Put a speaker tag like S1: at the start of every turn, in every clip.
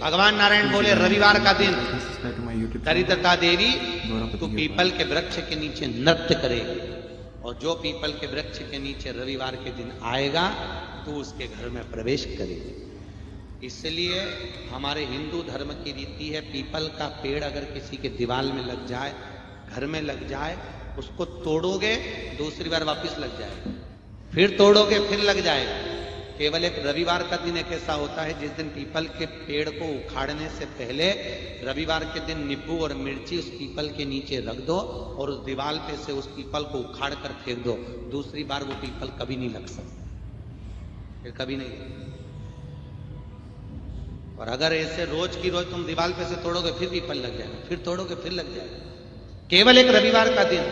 S1: भगवान नारायण बोले रविवार का दिन दरिद्रता देवी तो पीपल के वृक्ष के नीचे नृत्य करेगी, और जो पीपल के वृक्ष के नीचे रविवार के दिन आएगा तो उसके घर में प्रवेश करेगी। इसलिए हमारे हिंदू धर्म की रीति है, पीपल का पेड़ अगर किसी के दीवार में लग जाए, घर में लग जाए, उसको तोड़ोगे दूसरी बार वापस लग जाएगा, फिर तोड़ोगे फिर लग जाएगा। केवल एक रविवार का दिन एक ऐसा होता है जिस दिन पीपल के पेड़ को उखाड़ने से पहले रविवार के दिन नींबू और मिर्ची उस पीपल के नीचे रख दो और उस दीवार पे से उस पीपल को उखाड़ कर फेंक दो। दूसरी बार वो पीपल कभी नहीं लग सकता, फिर कभी नहीं। और अगर ऐसे रोज की रोज तुम दीवार पे से तोड़ोगे फिर पीपल लग जाएगा, फिर तोड़ोगे फिर लग जाएगा। केवल एक रविवार का दिन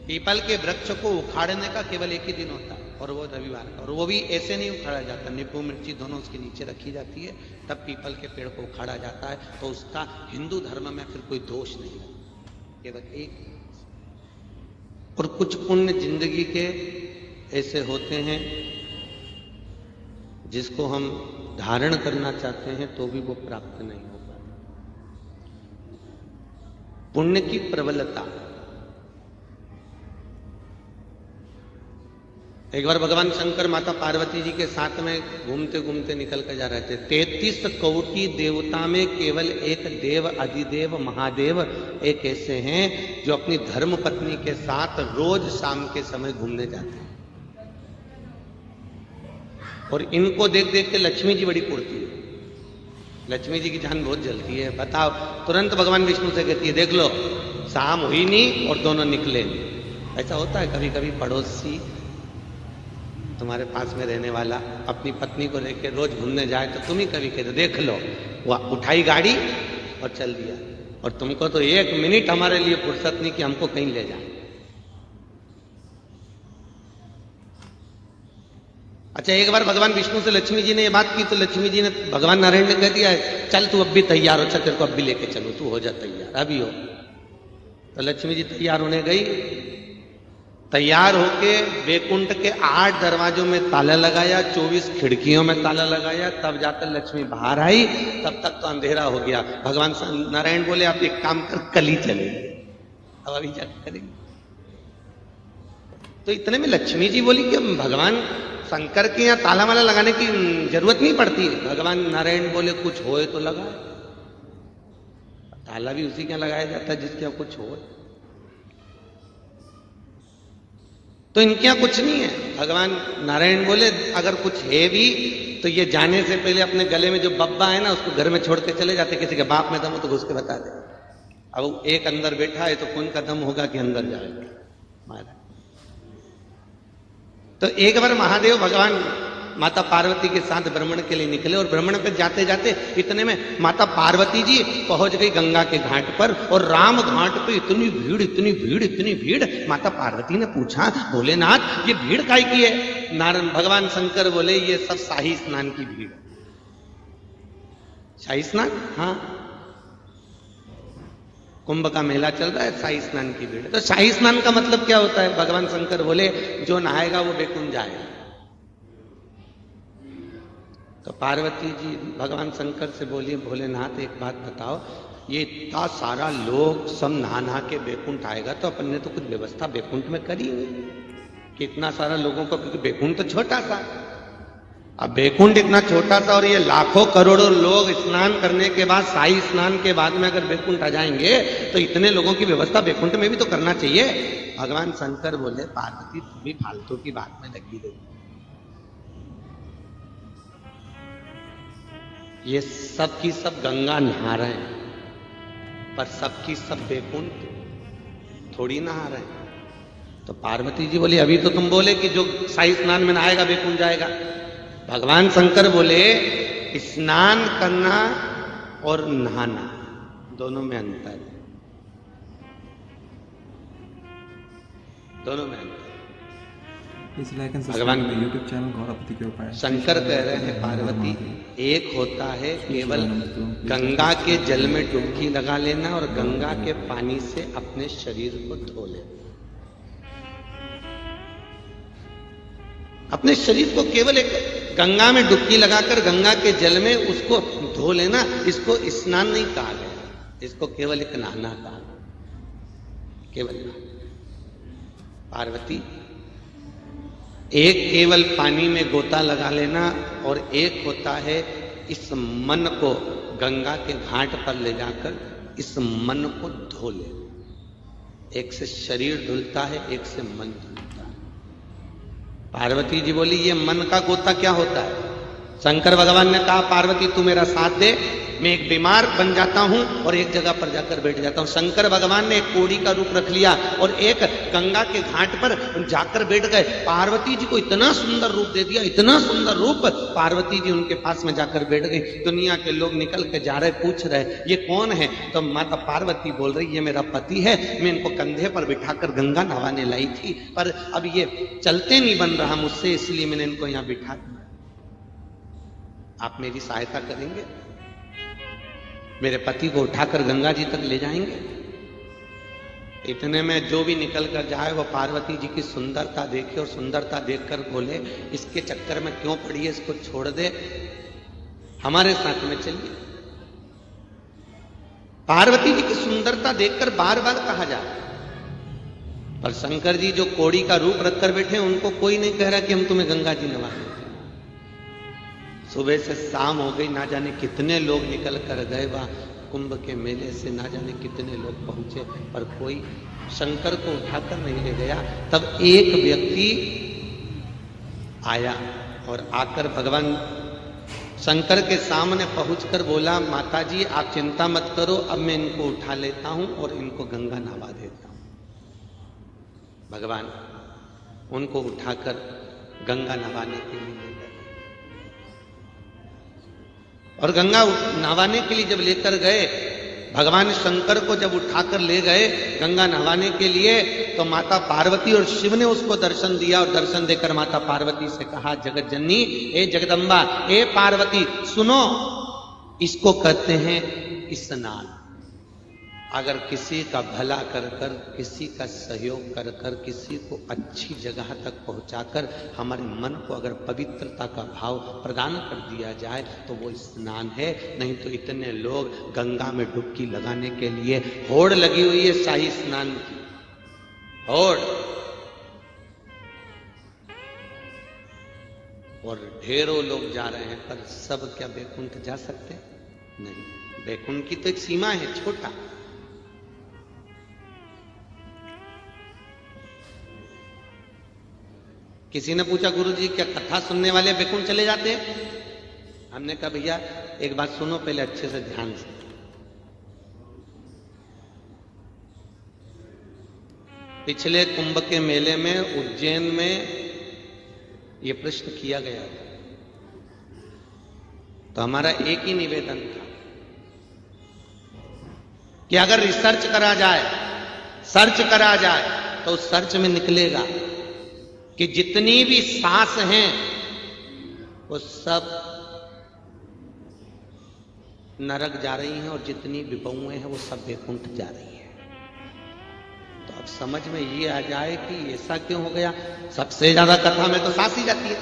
S1: पीपल के वृक्ष को उखाड़ने का केवल एक ही दिन होता है, और वो रविवार का। और वो भी ऐसे नहीं उखाड़ा जाता, नींबू मिर्ची दोनों उसके नीचे रखी जाती है, तब पीपल के पेड़ को उखाड़ा जाता है। तो उसका हिंदू धर्म में फिर कोई दोष नहीं है, केवल एक। और कुछ पुण्य जिंदगी के ऐसे होते हैं जिसको हम धारण करना चाहते हैं तो भी वो प्राप्त नहीं हो पाता। पुण्य की प्रबलता। एक बार भगवान शंकर माता पार्वती जी के साथ में घूमते घूमते निकल कर जा रहे थे। 33 कोटि देवता में केवल एक देव अधिदेव महादेव एक ऐसे हैं जो अपनी धर्म पत्नी के साथ रोज शाम के समय घूमने जाते हैं, और इनको देख देख के लक्ष्मी जी बड़ी कुड़ती है। लक्ष्मी जी की जान बहुत जलती है। बताओ, तुरंत भगवान विष्णु से कहती है देख लो शाम हुई नहीं और दोनों निकले। ऐसा होता है कभी कभी, पड़ोसी तुम्हारे पास में रहने वाला अपनी पत्नी को लेकर रोज घूमने जाए तो तुम ही कभी कहते देख लो, वो उठाई गाड़ी और चल दिया, और तुमको तो 1 मिनट हमारे लिए फुर्सत नहीं कि हमको कहीं ले जाए। अच्छा, एक बार भगवान विष्णु से लक्ष्मी जी ने ये बात की तो लक्ष्मी जी ने भगवान नारायण ने कह दिया चल तू अब भी तैयार हो, चल तेरे को अब भी लेके चलो, तू हो जा तैयार, अभी हो। तो लक्ष्मी जी तैयार होने गई, तैयार होके वैकुंठ के 8 दरवाजों में ताला लगाया, 24 खिड़कियों में ताला लगाया, तब जाकर लक्ष्मी बाहर आई। तब तक तो अंधेरा हो गया। भगवान नारायण बोले आप एक काम कर, कल ही चले, अब अभी क्या करेंगे। तो इतने में लक्ष्मी जी बोली कि भगवान शंकर के यहाँ ताला वाला लगाने की जरूरत नहीं पड़ती। भगवान नारायण बोले कुछ होए तो लगाए, ताला भी उसी के यहाँ लगाया जाता है जिसके यहाँ कुछ हो। तो इनके यहाँ कुछ नहीं है। भगवान नारायण बोले अगर कुछ है भी तो ये जाने से पहले अपने गले में जो बब्बा है ना उसको घर में छोड़ के चले जाते। किसी के बाप में दम हो तो घुस के बता दे। अब एक अंदर बैठा है तो कौन का दम होगा कि अंदर जाएगा महाराज। तो एक बार महादेव भगवान माता पार्वती के साथ भ्रमण के लिए निकले, और भ्रमण पे जाते जाते इतने में माता पार्वती जी पहुंच गई गंगा के घाट पर, और राम घाट पे इतनी भीड़ इतनी भीड़ इतनी भीड़। माता पार्वती ने पूछा भोलेनाथ ये भीड़ काहे की है। नारायण भगवान शंकर बोले ये सब शाही स्नान की भीड़। शाही स्नान, हाँ, कुंभ का मेला चल रहा है, शाही स्नान की भीड़। तो शाही स्नान का मतलब क्या होता है। भगवान शंकर बोले जो नहाएगा वो वैकुंठ जाएगा। तो पार्वती जी भगवान शंकर से बोली भोलेनाथ एक बात बताओ, ये इतना सारा लोग सब नहा नहा के वैकुंठ आएगा तो अपन ने तो कुछ व्यवस्था वैकुंठ में करी नहीं कि इतना सारा लोगों को, क्योंकि वैकुंठ तो छोटा सा। अब वैकुंठ इतना छोटा सा और ये लाखों करोड़ों लोग स्नान करने के बाद, शाही स्नान के बाद में अगर वैकुंठ आ जाएंगे तो इतने लोगों की व्यवस्था वैकुंठ में भी तो करना चाहिए। भगवान शंकर बोले पार्वती तुम भी फालतू की बात में लगी रही। ये सब की सब गंगा नहा रहे हैं, पर सबकी सब वैकुंठ थोड़ी नहा रहे हैं। तो पार्वती जी बोली अभी तो तुम बोले कि जो शाही स्नान में नहाएगा वैकुंठ जाएगा। भगवान शंकर बोले स्नान करना और नहाना दोनों में अंतर है, दोनों में अंतर। भगवान
S2: यूट्यूब चैनल गौरवपति के उपाय
S1: शंकर कह रहे हैं पार्वती एक होता है केवल गंगा के जल में डुबकी लगा लेना और गंगा के पानी से अपने शरीर को धो लेना। अपने शरीर को केवल एक गंगा में डुबकी लगाकर गंगा के जल में उसको धो लेना, इसको स्नान नहीं कहा गया, इसको केवल एक नहाना कहा, केवल नहाना। पार्वती, एक केवल पानी में गोता लगा लेना और एक होता है इस मन को गंगा के घाट पर ले जाकर इस मन को धो लेना। एक से शरीर धुलता है, एक से मन धुलता है। पार्वती जी बोली ये मन का गोता क्या होता है? शंकर भगवान ने कहा पार्वती तू मेरा साथ दे, मैं एक बीमार बन जाता हूं और एक जगह पर जाकर बैठ जाता हूं। शंकर भगवान ने एक कोड़ी का रूप रख लिया और एक गंगा के घाट पर जाकर बैठ गए। पार्वती जी को इतना सुंदर रूप दे दिया, इतना सुंदर रूप, पार्वती जी उनके पास में जाकर बैठ गई। दुनिया के लोग निकल के जा रहे, पूछ रहे ये कौन है? तो माता पार्वती बोल रही ये मेरा पति है, मैं इनको कंधे पर बिठाकर गंगा नहाने लाई थी, पर अब ये चलते नहीं बन रहा मुझसे, इसलिए मैंने इनको यहां बिठा दिया। आप मेरी सहायता करेंगे? मेरे पति को उठाकर गंगा जी तक ले जाएंगे? इतने में जो भी निकल कर जाए वो पार्वती जी की सुंदरता देखे और सुंदरता देखकर बोले इसके चक्कर में क्यों पड़ी है, इसको छोड़ दे, हमारे साथ में चलिए। पार्वती जी की सुंदरता देखकर बार बार कहा जा रहा है, पर शंकर जी जो कोड़ी का रूप रखकर बैठे उनको कोई नहीं कह रहा कि हम तुम्हें गंगा जी नवा दें। सुबह से शाम हो गई, ना जाने कितने लोग निकल कर गए, वहां कुंभ के मेले से ना जाने कितने लोग पहुंचे, पर कोई शंकर को उठाकर नहीं ले गया। तब एक व्यक्ति आया और आकर भगवान शंकर के सामने पहुंचकर बोला माता जी आप चिंता मत करो, अब मैं इनको उठा लेता हूं और इनको गंगा नहवा देता हूं। भगवान उनको उठाकर गंगा नहवाने के लिए ले गए और गंगा नहवाने के लिए जब लेकर गए, भगवान शंकर को जब उठाकर ले गए गंगा नहवाने के लिए, तो माता पार्वती और शिव ने उसको दर्शन दिया और दर्शन देकर माता पार्वती से कहा जगत जननी ए जगदम्बा ए पार्वती सुनो, इसको कहते हैं स्नान। अगर किसी का भला कर कर, किसी का सहयोग कर कर, किसी को अच्छी जगह तक पहुंचाकर हमारे मन को अगर पवित्रता का भाव प्रदान कर दिया जाए तो वो स्नान है। नहीं तो इतने लोग गंगा में डुबकी लगाने के लिए होड़ लगी हुई है, शाही स्नान की होड़, और ढेरों लोग जा रहे हैं, पर सब क्या बैकुंठ जा सकते? नहीं, बैकुंठ की तो एक सीमा है, छोटा। किसी ने पूछा गुरुजी क्या कथा सुनने वाले बैकुंठ चले जाते हैं? हमने कहा भैया एक बात सुनो पहले अच्छे से ध्यान से। पिछले कुंभ के मेले में उज्जैन में यह प्रश्न किया गया था, तो हमारा एक ही निवेदन था कि अगर रिसर्च करा जाए, सर्च करा जाए, तो उस सर्च में निकलेगा कि जितनी भी सांस हैं वो सब नरक जा रही हैं और जितनी भी बहुएं हैं वो सब बैकुंठ जा रही हैं। तो अब समझ में ये आ जाए कि ऐसा क्यों हो गया। सबसे ज्यादा कथा में तो सास ही जाती है,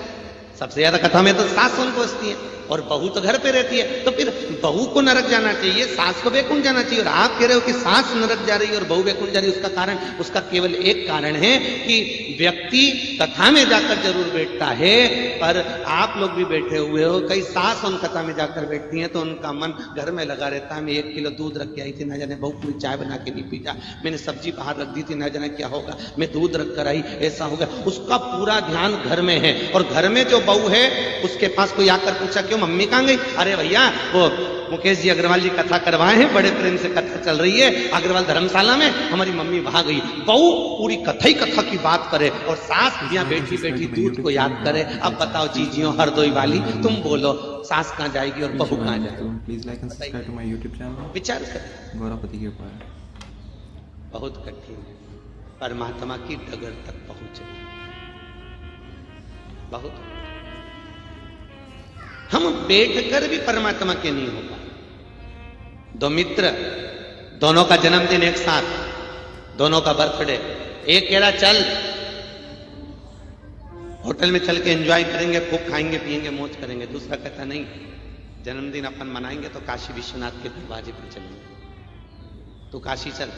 S1: सबसे ज्यादा कथा में तो सास सुन पहुंचती है और बहू तो घर पे रहती है। तो फिर बहू को नरक जाना चाहिए, सास को बैकुंठ जाना चाहिए, और आप कह रहे हो कि सास नरक जा रही है और बहू बैकुंठ जा रही है। उसका कारण, उसका केवल एक कारण है कि व्यक्ति कथा में जाकर जरूर बैठता है, पर आप लोग भी बैठे हुए हो, कई सास उन कथा में जाकर बैठती हैं तो उनका मन घर में लगा रहता है। मैं 1 किलो दूध रख के आई थी, ना जाने बहू पूरी चाय बना के नहीं पीता, मैंने सब्जी बाहर रख दी थी, ना जाने क्या होगा, मैं दूध रख कर आई, ऐसा हो गया। उसका पूरा ध्यान घर में है, और घर में जो बहू है उसके पास कोई आकर पूछा क्यों मम्मी कहां गई? अरे भैया वो मुकेश जी अग्रवाल जी कथा करवाए हैं, बड़े प्रेम से कथा चल रही है अग्रवाल धर्मशाला में, हमारी मम्मी वहां गई। बहू पूरी कथा ही कथा की बात करे और सास भैया बैठी बैठी दूध को याद करे। अब बताओ जीजियों हरदोई वाली, तुम बोलो सास कहां जाएगी और बहू कहां जाएगी?
S2: Please like and subscribe to my YouTube channel.
S1: विचार करें,
S2: गौरवपति के उपाय।
S1: बहुत कठिन है परमात्मा की डगर तक पहुंचे, बहुत। हम बैठकर भी परमात्मा के नहीं हो पाए। दो मित्र, दोनों का जन्मदिन एक साथ, दोनों का बर्थडे, एक कह रहा चल होटल में चल के एंजॉय करेंगे, खूब खाएंगे पिएंगे, मौज करेंगे। दूसरा कहता नहीं, जन्मदिन अपन मनाएंगे तो काशी विश्वनाथ के दरवाजे पर चलेंगे, तू काशी चल।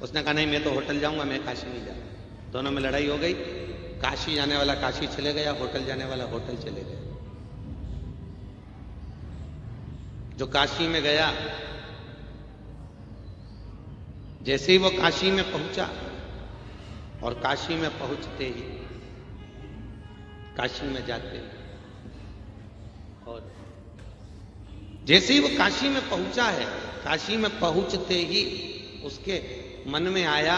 S1: उसने कहा नहीं मैं तो होटल जाऊंगा, मैं काशी नहीं जाऊंगा। दोनों में लड़ाई हो गई। काशी जाने वाला काशी चले गया, होटल जाने वाला होटल चले गया। जो काशी में गया, जैसे ही वो काशी में पहुंचा और काशी में पहुंचते ही, काशी में जाते ही, और जैसे ही वो काशी में पहुंचा है, काशी में पहुंचते ही उसके मन में आया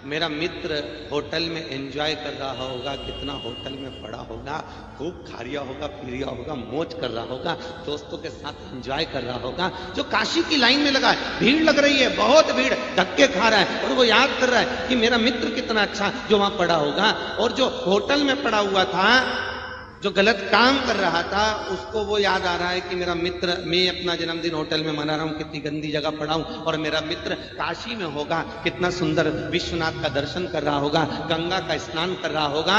S1: मेरा मित्र होटल में एंजॉय कर रहा होगा, कितना होटल में पड़ा होगा, खूब खा रिया होगा, पी रिया होगा, मौज कर रहा होगा, दोस्तों के साथ एंजॉय कर रहा होगा। जो काशी की लाइन में लगा है, भीड़ लग रही है, बहुत भीड़, धक्के खा रहा है, और वो याद कर रहा है कि मेरा मित्र कितना अच्छा जो वहां पड़ा होगा। और जो होटल में पड़ा हुआ था, जो गलत काम कर रहा था, उसको वो याद आ रहा है कि मेरा मित्र, मैं अपना जन्मदिन होटल में मना रहा हूं, कितनी गंदी जगह पड़ा हूं, और मेरा मित्र काशी में होगा, कितना सुंदर विश्वनाथ का दर्शन कर रहा होगा, गंगा का स्नान कर रहा होगा।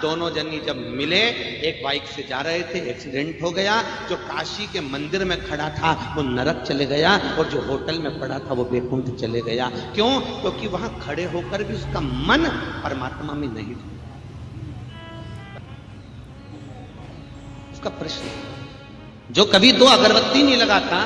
S1: दोनों जनी जब मिले, एक बाइक से जा रहे थे, एक्सीडेंट हो गया। जो काशी के मंदिर में खड़ा था वो नरक चले गया, और जो होटल में पड़ा था वो बैकुंठ चले गया। क्यों? क्योंकि वहां खड़े होकर भी उसका मन परमात्मा में नहीं था। उसका प्रश्न, जो कभी 2 अगरबत्ती नहीं लगाता,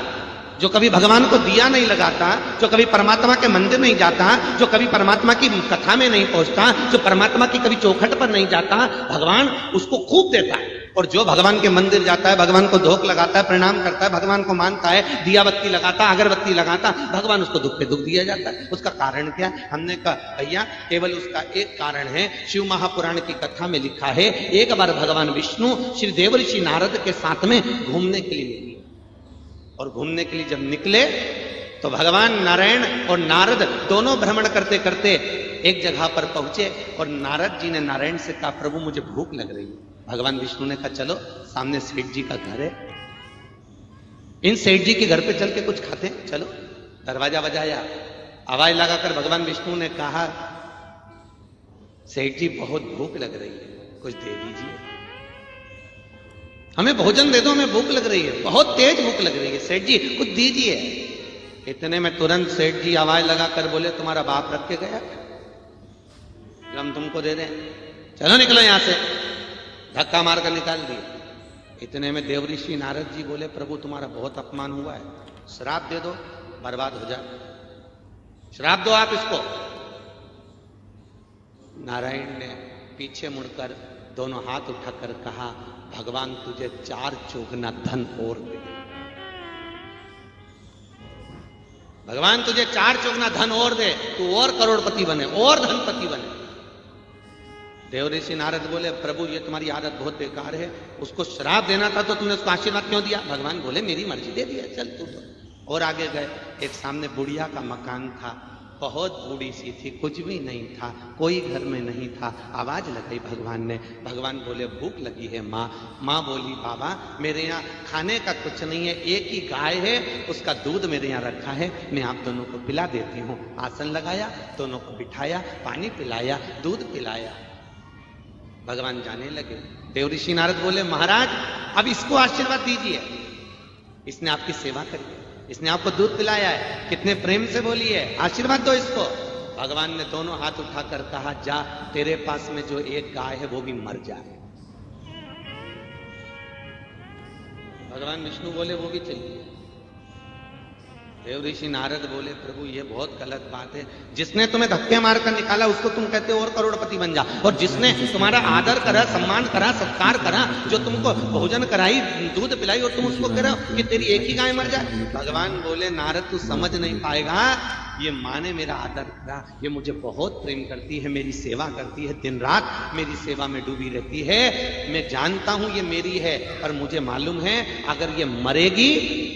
S1: जो कभी भगवान को दिया नहीं लगाता, जो कभी परमात्मा के मंदिर नहीं जाता, जो कभी परमात्मा की कथा में नहीं पहुंचता, जो परमात्मा की कभी चौखट पर नहीं जाता, भगवान उसको खूब देता है। और जो भगवान के मंदिर जाता है, भगवान को धोख लगाता है, प्रणाम करता है, भगवान को मानता है, दिया बत्ती लगाता, अगरबत्ती लगाता, भगवान उसको दुख पे दुख दिया जाता है। उसका कारण क्या? हमने कहा भैया केवल उसका एक कारण है। शिव महापुराण की कथा में लिखा है, एक बार भगवान विष्णु श्री देवर्षि नारद के साथ में घूमने के लिए निकले, और घूमने के लिए जब निकले तो भगवान नारायण और नारद दोनों भ्रमण करते करते एक जगह पर पहुंचे, और नारद जी ने नारायण से कहा प्रभु मुझे भूख लग रही है। भगवान विष्णु ने कहा चलो, सामने सेठ जी का घर है, इन सेठ जी के घर पे चल के कुछ खाते हैं, चलो। दरवाजा बजाया, आवाज लगाकर भगवान विष्णु ने कहा सेठ जी बहुत भूख लग रही है, कुछ दे दीजिए, हमें भोजन दे दो, हमें भूख लग रही है, बहुत तेज भूख लग रही है, सेठ जी कुछ दीजिए। इतने में तुरंत सेठ जी आवाज लगाकर बोले तुम्हारा बाप रख के गया, हम तुमको दे दें, चलो निकलो यहां से। धक्का मारकर निकाल दिए। इतने में देवऋषि नारद जी बोले प्रभु तुम्हारा बहुत अपमान हुआ है, श्राप दे दो, बर्बाद हो जाए, श्राप दो आप इसको। नारायण ने पीछे मुड़कर दोनों हाथ उठाकर कहा भगवान तुझे 4 चौगुना धन और दे, भगवान तुझे 4 चौगुना धन और दे, तू और करोड़पति बने, और धनपति बने। देवऋषि नारद बोले प्रभु ये तुम्हारी आदत बहुत बेकार है, उसको श्राप देना था तो तुमने उसको आशीर्वाद क्यों दिया? भगवान बोले मेरी मर्जी, दे दिया, चल तू तो। और आगे गए, एक सामने बुढ़िया का मकान था, बहुत बूढ़ी सी थी, कुछ भी नहीं था, कोई घर में नहीं था। आवाज लगाई भगवान ने, भगवान बोले भूख लगी है माँ। माँ बोली बाबा मेरे यहाँ खाने का कुछ नहीं है, एक ही गाय है, उसका दूध मेरे यहाँ रखा है, मैं आप दोनों को पिला देती हूँ। आसन लगाया, दोनों को बिठाया, पानी पिलाया, दूध पिलाया, भगवान जाने लगे। देवऋषि नारद बोले महाराज अब इसको आशीर्वाद दीजिए, इसने आपकी सेवा करी, इसने आपको दूध पिलाया है, कितने प्रेम से बोली है, आशीर्वाद दो इसको। भगवान ने दोनों हाथ उठाकर कहा जा तेरे पास में जो एक गाय है वो भी मर जाए। भगवान विष्णु बोले वो भी चलिए। देवऋषि नारद बोले प्रभु ये बहुत गलत बात है, जिसने तुम्हें धक्के मारकर निकाला उसको तुम कहते हो और करोड़पति बन जा, और जिसने तुम्हारा आदर करा, सम्मान करा, सत्कार करा, जो तुमको भोजन कराई, दूध पिलाई, और तुम उसको कह रहे हो कि तेरी एक ही गाय मर जाए। भगवान बोले नारद तू समझ नहीं पाएगा, ये माँ ने मेरा आदर करा, ये मुझे बहुत प्रेम करती है, मेरी सेवा करती है, दिन रात मेरी सेवा में डूबी रहती है, मैं जानता हूं ये मेरी है, पर मुझे मालूम है अगर ये मरेगी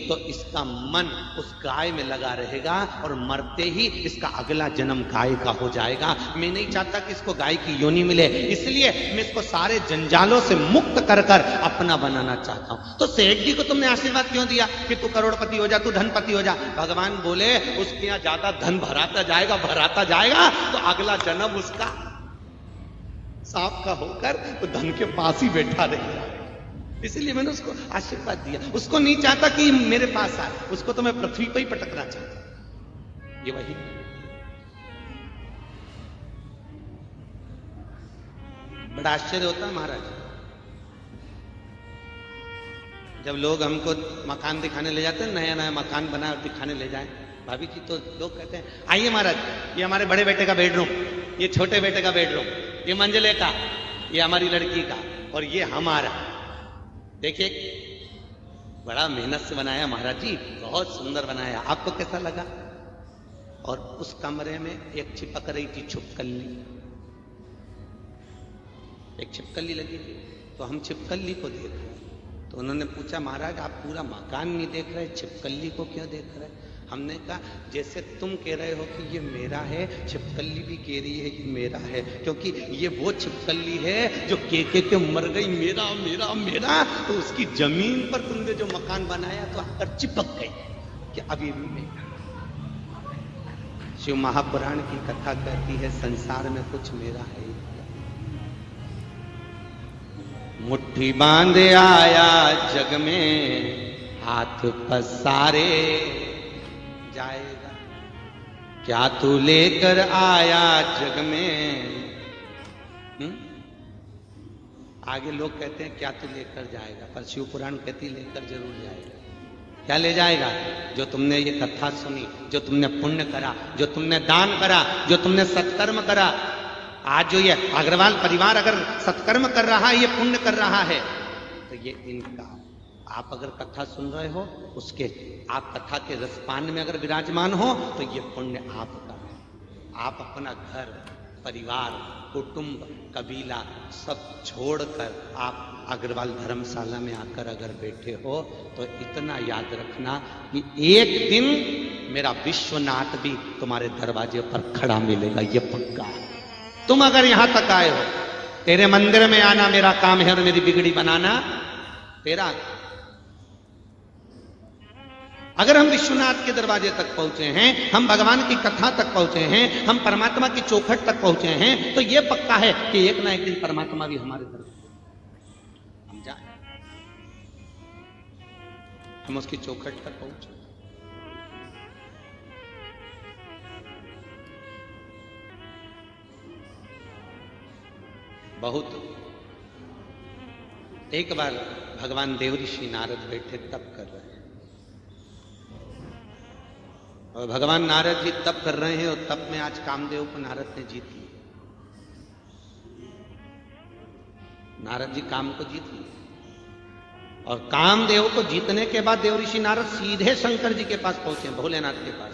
S1: तो इसका मन उस गाय में लगा रहेगा, और मरते ही इसका अगला जन्म गाय का हो जाएगा। मैं नहीं चाहता कि इसको गाय की योनि मिले, इसलिए मैं इसको सारे जंजालों से मुक्त कर कर अपना बनाना चाहता हूं। तो सेठ जी को तुमने आशीर्वाद क्यों दिया कि तू करोड़पति हो जा, तू धनपति हो जा? भगवान बोले उसके यहाँ ज्यादा धन भराता जाएगा तो अगला जन्म उसका सांप का होकर वो धन के पास ही बैठा रह जाए। इसलिए मैंने उसको आशीर्वाद दिया। उसको नहीं चाहता कि मेरे पास आए, उसको तो मैं पृथ्वी पर ही पटकना चाहता। ये वही बड़ा आश्चर्य होता है महाराज, जब लोग हमको मकान दिखाने ले जाते हैं, नया नया मकान बना और दिखाने ले जाए भाभी जी, तो लोग कहते हैं आइए महाराज, ये हमारे बड़े बेटे का बेडरूम, ये छोटे बेटे का बेडरूम, ये मंजिले का, ये हमारी लड़की का, और ये हमारा। देखिए बड़ा मेहनत से बनाया महाराज जी, बहुत सुंदर बनाया, आपको कैसा लगा? और उस कमरे में एक चिपक रही थी छिपकली, एक छिपकली लगी थी। तो हम छिपकली को देख रहे, तो उन्होंने पूछा महाराज आप पूरा मकान नहीं देख रहे, छिपकली को क्यों देख रहे? हमने कहा जैसे तुम कह रहे हो कि ये मेरा है, छिपकली भी कह रही है ये मेरा है, क्योंकि ये वो छिपकली है जो के मर गई मेरा मेरा मेरा, तो उसकी जमीन पर तुमने जो मकान बनाया तो आकर चिपक गई कि अभी भी मेरा। शिव महापुराण की कथा कहती है संसार में कुछ मेरा है। मुट्ठी बांधे आया जग में, हाथ पसारे जाएगा, क्या तू लेकर आया जग में? आगे लोग कहते हैं क्या तू लेकर जाएगा, पर शिव पुराण कहती लेकर जरूर जाएगा। क्या ले जाएगा? जो तुमने ये कथा सुनी, जो तुमने पुण्य करा, जो तुमने दान करा, जो तुमने सत्कर्म करा। आज जो ये अग्रवाल परिवार अगर सत्कर्म कर रहा है, ये पुण्य कर रहा है, तो ये इनका। आप अगर कथा सुन रहे हो, उसके आप कथा के रसपान में अगर विराजमान हो, तो ये पुण्य आपका है। आप अपना घर परिवार कुटुंब कबीला सब छोड़कर आप अग्रवाल धर्मशाला में आकर अगर बैठे हो, तो इतना याद रखना कि एक दिन मेरा विश्वनाथ भी तुम्हारे दरवाजे पर खड़ा मिलेगा, ये पक्का है। तुम अगर यहां तक आए हो, तेरे मंदिर में आना मेरा काम है और मेरी बिगड़ी बनाना तेरा। अगर हम विश्वनाथ के दरवाजे तक पहुंचे हैं, हम भगवान की कथा तक पहुंचे हैं, हम परमात्मा की चौखट तक पहुंचे हैं, तो यह पक्का है कि एक ना एक दिन परमात्मा भी हमारे दरवाजे हम जाए, हम उसकी चौखट तक पहुंचे। बहुत एक बार भगवान देव ऋषि नारद बैठे तप कर रहे हैं, और भगवान नारद जी तप कर रहे हैं, और तप में आज कामदेव को नारद ने जीत लिया। नारद जी काम को जीत लिया, और कामदेव को जीतने के बाद देव ऋषि नारद सीधे शंकर जी के पास पहुंचे, भोलेनाथ के पास।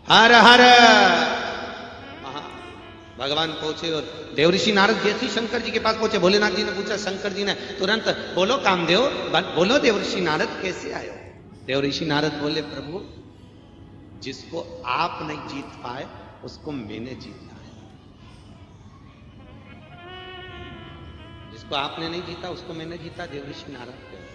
S1: हर हर भगवान पहुंचे, और देव ऋषि नारद जैसे शंकर जी के पास पहुंचे, भोलेनाथ जी ने पूछा, शंकर जी ने तुरंत बोलो कामदेव, बोलो देव ऋषि नारद कैसे आए हो? देव ऋषि नारद बोले प्रभु, जिसको आप नहीं जीत पाए उसको मैंने जीतना है, जिसको आपने नहीं जीता उसको मैंने जीता। देव ऋषि नारद कहते,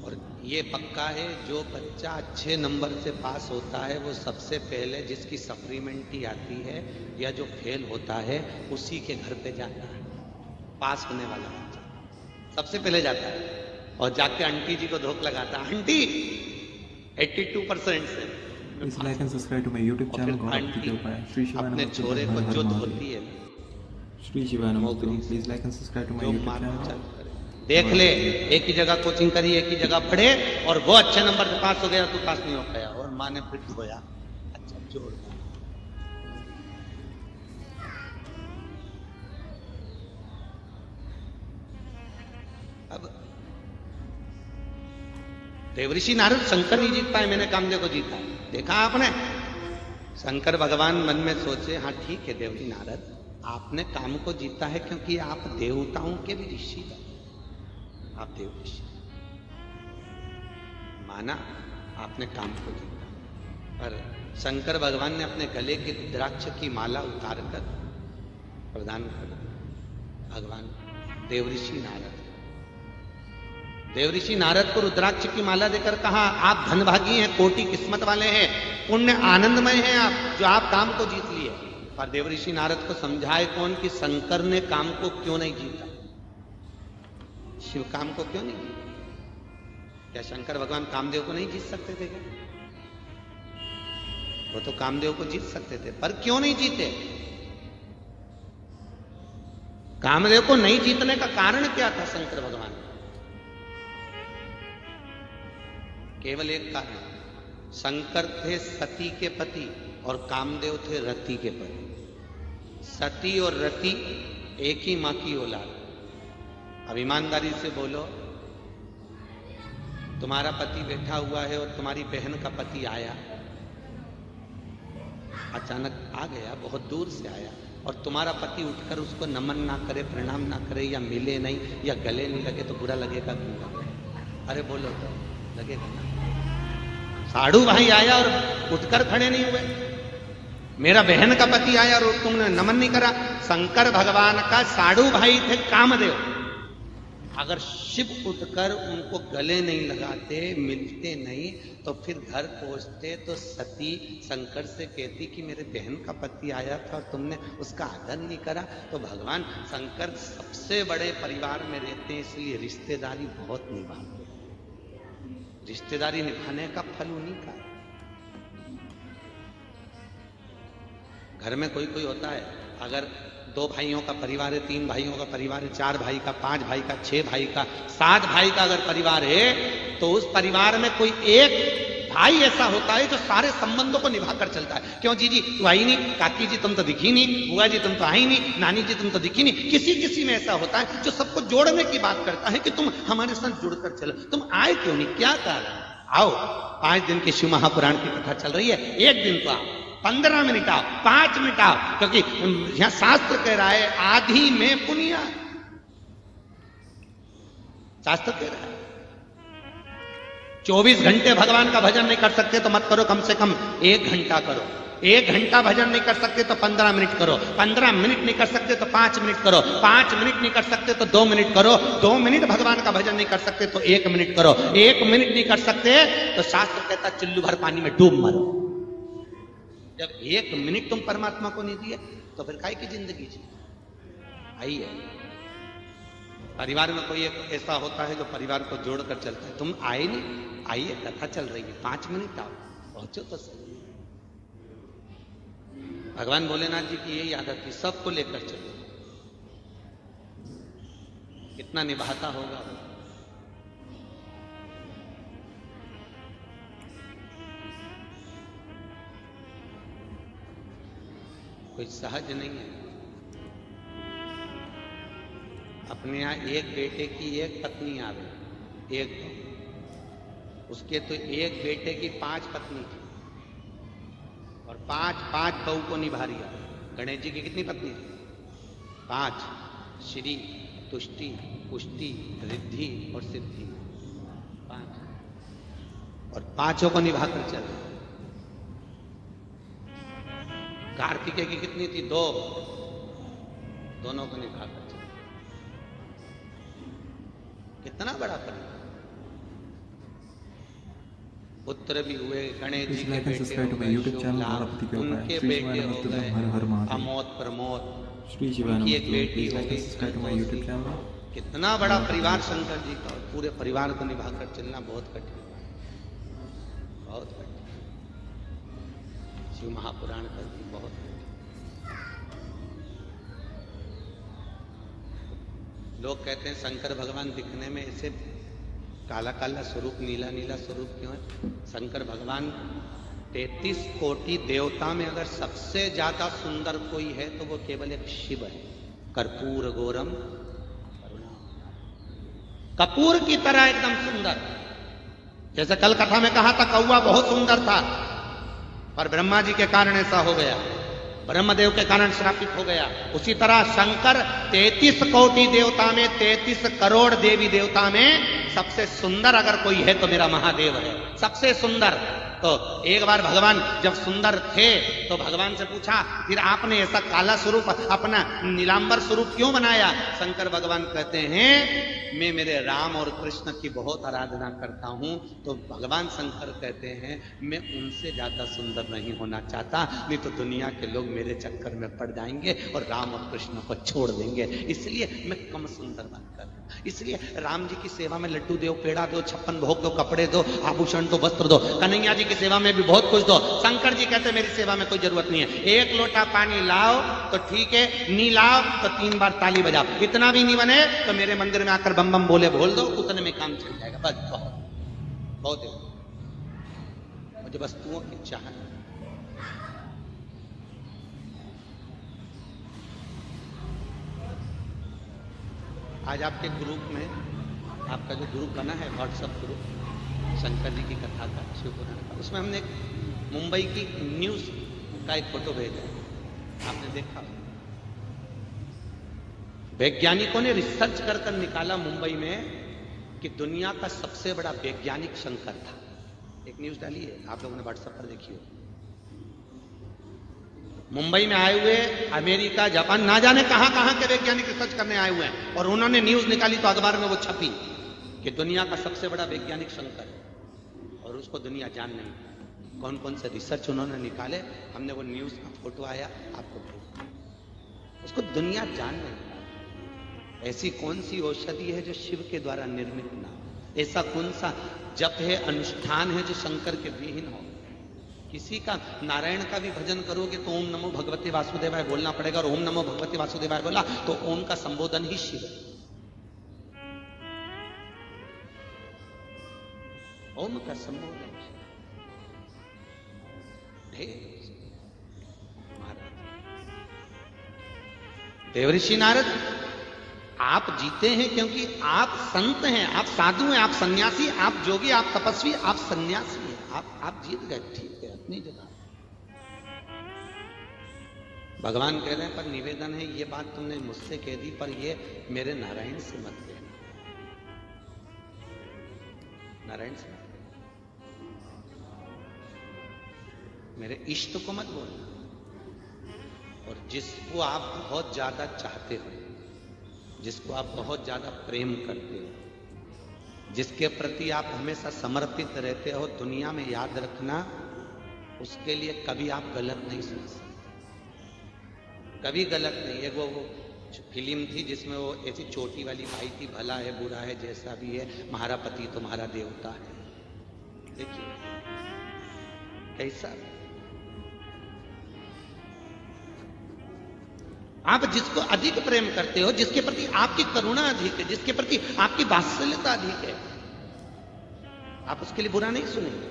S1: और ये पक्का है जो बच्चा अच्छे नंबर से पास होता है, वो सबसे पहले जिसकी सप्लीमेंट्री आती है या जो फेल होता है उसी के घर पे जाता है। पास होने वाला बच्चा सबसे पहले जाता है और जाके आंटी जी को धोख लगाता है, आंटी 82% से।
S2: Please like and subscribe to my YouTube channel.
S1: अपने छोरे को जो धोती है,
S2: Shri Shivanand, please like and subscribe to my YouTube channel।
S1: देख ले, एक ही जगह कोचिंग करी, एक ही जगह पढ़े, और वो अच्छे नंबर से पास हो गया, तू पास नहीं हो पाया, और माँ ने फिर धोया। अच्छा जोड़। अब देवऋषि नारद शंकर नहीं जीत पाए, मैंने कामदेव को जीता। देखा आपने, शंकर भगवान मन में सोचे, हाँ ठीक है देवऋषि नारद, आपने काम को जीता है क्योंकि आप देवताओं के भी ऋषि हैं, आप देव ऋषि, माना आपने काम को जीता। पर शंकर भगवान ने अपने गले की रुद्राक्ष की माला उतार कर प्रदान कर भगवान देवऋषि नारद। देवऋषि नारद को रुद्राक्ष की माला देकर कहा, आप धनभागी हैं, कोटि किस्मत वाले हैं, पुण्य आनंदमय हैं आप, जो आप काम को जीत लिए। पर देवऋषि नारद को समझाए कौन कि शंकर ने काम को क्यों नहीं जीता, शिव काम को क्यों नहीं जीता? क्या शंकर भगवान कामदेव को नहीं जीत सकते थे क्या? वो तो कामदेव को जीत सकते थे, पर क्यों नहीं जीते? कामदेव को नहीं जीतने का कारण क्या था शंकर भगवान? केवल एक कारण, शंकर थे सती के पति और कामदेव थे रति के पति। सती और रति एक ही मां की औलाद। अब ईमानदारी से बोलो, तुम्हारा पति बैठा हुआ है और तुम्हारी बहन का पति आया, अचानक आ गया, बहुत दूर से आया, और तुम्हारा पति उठकर उसको नमन ना करे, प्रणाम ना करे, या मिले नहीं, या गले नहीं लगे, तो बुरा लगेगा क्यों? अरे बोलो तो लगेगा ना। साधु भाई आया और उठकर खड़े नहीं हुए, मेरा बहन का पति आया और तुमने नमन नहीं करा। शंकर भगवान का साधु भाई थे कामदेव, अगर शिव उठकर उनको गले नहीं लगाते, मिलते नहीं, तो फिर घर पहुंचते तो सती शंकर से कहती कि मेरे बहन का पति आया था और तुमने उसका आदर नहीं करा। तो भगवान शंकर सबसे बड़े परिवार में रहते हैं, इसलिए रिश्तेदारी बहुत निभाते। रिश्तेदारी निभाने का फल उन्हीं का। घर में कोई कोई होता है, अगर 2 भाइयों का परिवार है, 3 भाइयों का परिवार है, 4 भाई का, 5 भाई का, 6 भाई का, 7 भाई का अगर परिवार है, तो उस परिवार में कोई एक भाई ऐसा होता है जो सारे संबंधों को निभाकर चलता है। क्यों जीजी तू आई नहीं, काकी जी तुम तो दिखी नहीं, बुआ जी तुम तो आई नहीं, नानी जी तुम तो दिखी नहीं। किसी किसी में ऐसा होता है जो सबको जोड़ने की बात करता है कि तुम हमारे साथ जुड़कर चलो। तुम आए क्यों नहीं, क्या कारण? आओ, 5 दिन के शिव महापुराण की कथा चल रही है, 1 दिन तो आओ, 15 मिनट आओ, 5 मिनट आओ, क्योंकि यहां शास्त्र कह रहा है आधी में पुण्य। शास्त्र कह रहा है 24 घंटे भगवान का भजन नहीं कर सकते तो मत करो, कम से कम 1 घंटा करो। 1 घंटा भजन नहीं कर सकते तो 15 मिनट करो। 15 मिनट नहीं कर सकते तो 5 मिनट करो। 5 मिनट नहीं कर सकते तो 2 मिनट करो। 2 मिनट भगवान का भजन नहीं कर सकते तो 1 मिनट करो। 1 मिनट नहीं कर सकते तो शास्त्र कहता चुल्लू भर पानी में डूब मरो। जब 1 मिनट तुम परमात्मा को नहीं दिए तो फिर काहे की जिंदगी जी? आइए, परिवार में कोई एक ऐसा होता है जो परिवार को जोड़कर चलता है। तुम आए नहीं, आइए, कथा चल रही है, 5 मिनट आओ, पहुंचो तो सही। भगवान भोलेनाथ जी की यही आदत थी, सबको लेकर चलो। कितना निभाता होगा वो। कोई सहज नहीं है। अपने यहां एक बेटे की 1 पत्नी आवे, एक तो उसके तो एक बेटे की 5 पत्नी थी और 5 बहू को निभा रही है। गणेश जी की कितनी पत्नी थी? 5, श्री, तुष्टि, पुष्टि, रिद्धि और सिद्धि, 5, और 5 को निभाकर चल। कार्तिकेय की कितनी थी? 2, दोनों को निभाकर चल। कितना बड़ा परिवार। पुत्र भी हुए, गणेश जी के बेटे हो गए, उनके बेटे हो गए अमोद प्रमोद, उनकी एक बेटी हो गई। कितना बड़ा परिवार शंकर जी का। पूरे परिवार को निभाकर चलना बहुत कठिन, बहुत कठिन। शिव महापुराण का भी बहुत कठिन। लोग कहते हैं शंकर भगवान दिखने में ऐसे काला काला स्वरूप, नीला नीला स्वरूप क्यों है? शंकर भगवान 33 कोटि देवता में अगर सबसे ज्यादा सुंदर कोई है तो वो केवल एक शिव है। कर्पूर गौरम करुणा, कपूर की तरह एकदम सुंदर। जैसे कल कथा में कहा था कौवा बहुत सुंदर था, पर ब्रह्मा जी के कारण ऐसा हो गया, ब्रह्मदेव के कारण श्रापित हो गया। उसी तरह शंकर 33 कोटि देवता में, 33 करोड़ देवी देवता में सबसे सुंदर अगर कोई है तो मेरा महादेव है, सबसे सुंदर। तो एक बार भगवान जब सुंदर थे तो भगवान से पूछा, फिर आपने ऐसा काला स्वरूप अपना नीलांबर स्वरूप क्यों बनाया? शंकर भगवान कहते हैं, मैं मेरे राम और कृष्ण की बहुत आराधना करता हूं। तो भगवान शंकर कहते हैं, मैं उनसे ज्यादा सुंदर नहीं होना चाहता, नहीं तो दुनिया के लोग मेरे चक्कर में पड़ जाएंगे और राम और कृष्ण को छोड़ देंगे, इसलिए मैं कम सुंदर बनकर, इसलिए राम जी की सेवा में लड्डू दो, पेड़ा दो, 56 भोग दो, कपड़े दो, आभूषण दो, वस्त्र दो। कन्हैया जी की सेवा में भी बहुत कुछ दो। शंकर जी कहते मेरी सेवा में कोई जरूरत नहीं है, एक लोटा पानी लाओ तो ठीक है, नहीं लाओ तो 3 बार ताली बजाओ, इतना भी नहीं बने तो मेरे मंदिर में आकर बम बम बोले बोल दो, उतने में काम चल जाएगा। बस बहुत बहुत है। मुझे वस्तुओं की चाह है। आज आपके ग्रुप में, आपका जो ग्रुप बना है व्हाट्सएप ग्रुप शंकर जी की कथा का, शिव पुराण का, उसमें हमने एक मुंबई की न्यूज का एक फोटो भेजा है, आपने देखा? वैज्ञानिकों ने रिसर्च कर निकाला मुंबई में कि दुनिया का सबसे बड़ा वैज्ञानिक शंकर था। एक न्यूज डाली है, आप लोगों ने व्हाट्सएप पर देखी हो। मुंबई में आए हुए अमेरिका, जापान, ना जाने कहां कहां के वैज्ञानिक रिसर्च करने आए हुए हैं, और उन्होंने न्यूज निकाली तो अखबार में वो छपी कि दुनिया का सबसे बड़ा वैज्ञानिक शंकर है, और उसको दुनिया जान नहीं। कौन कौन से रिसर्च उन्होंने निकाले, हमने वो न्यूज का फोटो आया आपको भेजा, उसको दुनिया जान नहीं। ऐसी कौन सी औषधि है जो शिव के द्वारा निर्मित ना हो? ऐसा कौन सा जप है, अनुष्ठान है जो शंकर के विहीन हो? किसी का नारायण का भी भजन करोगे तो ओम नमो भगवते वासुदेवाय बोलना पड़ेगा, और ओम नमो भगवते वासुदेवाय बोला तो ओम का संबोधन ही शिव है। ओम का संबोधन देवऋषि नारद, आप जीते हैं क्योंकि आप संत हैं, आप साधु हैं, आप सन्यासी, आप जोगी, आप तपस्वी, आप सन्यासी हैं, आप जीत गए, ठीक है, अपनी जगह। भगवान कह रहे हैं, पर निवेदन है, ये बात तुमने मुझसे कह दी, पर ये मेरे नारायण से मत कहना, नारायण से मत कहना, मेरे इष्ट को मत बोलना। और जिसको आप बहुत ज्यादा चाहते हो, जिसको आप बहुत ज्यादा प्रेम करते हो, जिसके प्रति आप हमेशा समर्पित रहते हो, दुनिया में याद रखना, उसके लिए कभी आप गलत नहीं सोच सकते, कभी गलत नहीं। एक वो फिल्म थी जिसमें वो ऐसी चोटी वाली भाई थी, भला है बुरा है जैसा भी है, तुम्हारा पति तुम्हारा देवता है। देखिए कैसा, आप जिसको अधिक प्रेम करते हो, जिसके प्रति आपकी करुणा अधिक है, जिसके प्रति आपकी वात्सल्यता अधिक है, आप उसके लिए बुरा नहीं सुनेंगे।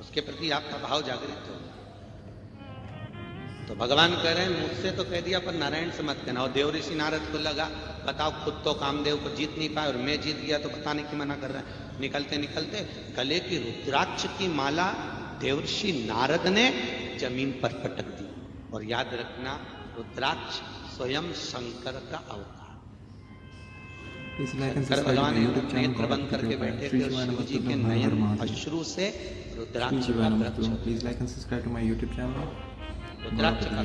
S1: उसके प्रति आपका भाव जागृत हो। तो भगवान कह रहे हैं, मुझसे तो कह दिया, पर नारायण से मत कहना। और देवऋषि नारद को लगा, बताओ, खुद तो कामदेव को जीत नहीं पाए और मैं जीत गया, तो बताने की मना कर रहा है। निकलते निकलते गले की रुद्राक्ष की माला देवऋषि नारद ने जमीन पर पटक दी। और याद रखना, रुद्राक्ष स्वयं शंकर का अवतार। शंकर भगवान नेत्र बंद करके बैठे थे, शिव जी के नयन अश्रु से रुद्राक्ष का वृक्ष,
S2: please like and subscribe to my YouTube channel.
S1: Rudraksha का,